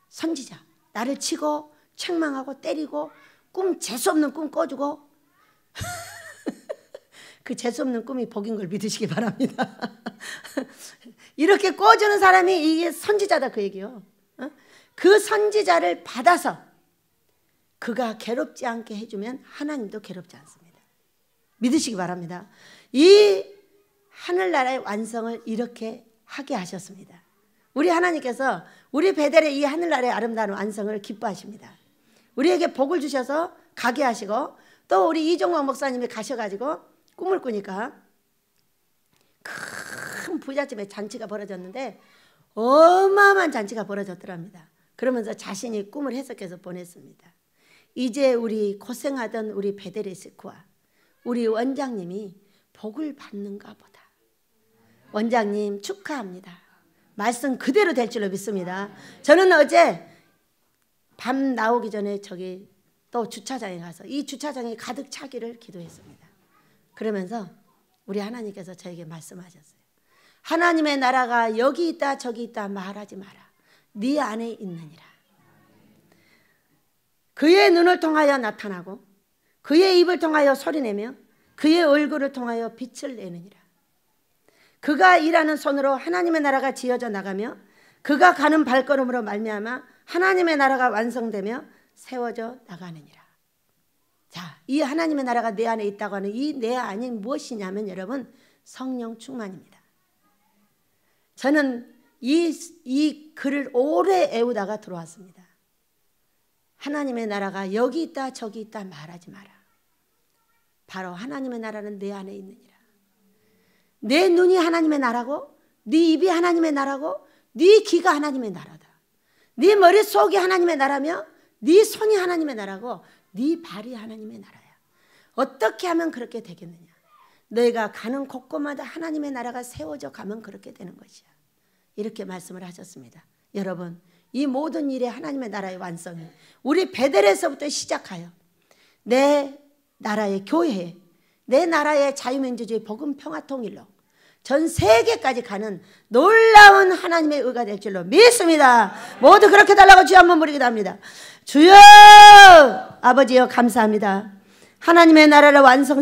선지자 나를 치고 책망하고 때리고 꿈 재수없는 꿈 꿔주고 그 재수없는 꿈이 복인 걸 믿으시기 바랍니다. 이렇게 꿔주는 사람이 이게 선지자다 그 얘기요. 그 선지자를 받아서 그가 괴롭지 않게 해주면 하나님도 괴롭지 않습니다. 믿으시기 바랍니다. 이 하늘나라의 완성을 이렇게 하게 하셨습니다. 우리 하나님께서 우리 베델의 이 하늘나라의 아름다운 완성을 기뻐하십니다. 우리에게 복을 주셔서 가게 하시고 또 우리 이종광 목사님이 가셔가지고 꿈을 꾸니까 큰 부잣집에 잔치가 벌어졌는데 어마어마한 잔치가 벌어졌더랍니다. 그러면서 자신이 꿈을 해석해서 보냈습니다. 이제 우리 고생하던 우리 베델의 스크와 우리 원장님이 복을 받는가 보다. 원장님 축하합니다. 말씀 그대로 될 줄로 믿습니다. 저는 어제 밤 나오기 전에 저기 또 주차장에 가서 이 주차장이 가득 차기를 기도했습니다. 그러면서 우리 하나님께서 저에게 말씀하셨어요. 하나님의 나라가 여기 있다 저기 있다 말하지 마라. 네 안에 있느니라. 그의 눈을 통하여 나타나고 그의 입을 통하여 소리내며 그의 얼굴을 통하여 빛을 내느니라. 그가 일하는 손으로 하나님의 나라가 지어져 나가며 그가 가는 발걸음으로 말미암아 하나님의 나라가 완성되며 세워져 나가느니라. 자, 이 하나님의 나라가 내 안에 있다고 하는 이 내 안이 무엇이냐면 여러분 성령 충만입니다. 저는 이 글을 오래 애우다가 들어왔습니다. 하나님의 나라가 여기 있다 저기 있다 말하지 마라. 바로 하나님의 나라는 내 안에 있느니라. 내 눈이 하나님의 나라고 네 입이 하나님의 나라고 네 귀가 하나님의 나라다. 네 머릿속이 하나님의 나라며 네 손이 하나님의 나라고 네 발이 하나님의 나라야. 어떻게 하면 그렇게 되겠느냐. 너희가 가는 곳곳마다 하나님의 나라가 세워져 가면 그렇게 되는 것이야. 이렇게 말씀을 하셨습니다. 여러분 이 모든 일에 하나님의 나라의 완성이 우리 베델에서부터 시작하여 내 나라의 교회, 내 나라의 자유민주주의 복음 평화통일로 전 세계까지 가는 놀라운 하나님의 의가 될 줄로 믿습니다. 모두 그렇게 달라고 주여 한번 부르기도 합니다. 주여 아버지여 감사합니다. 하나님의 나라를 완성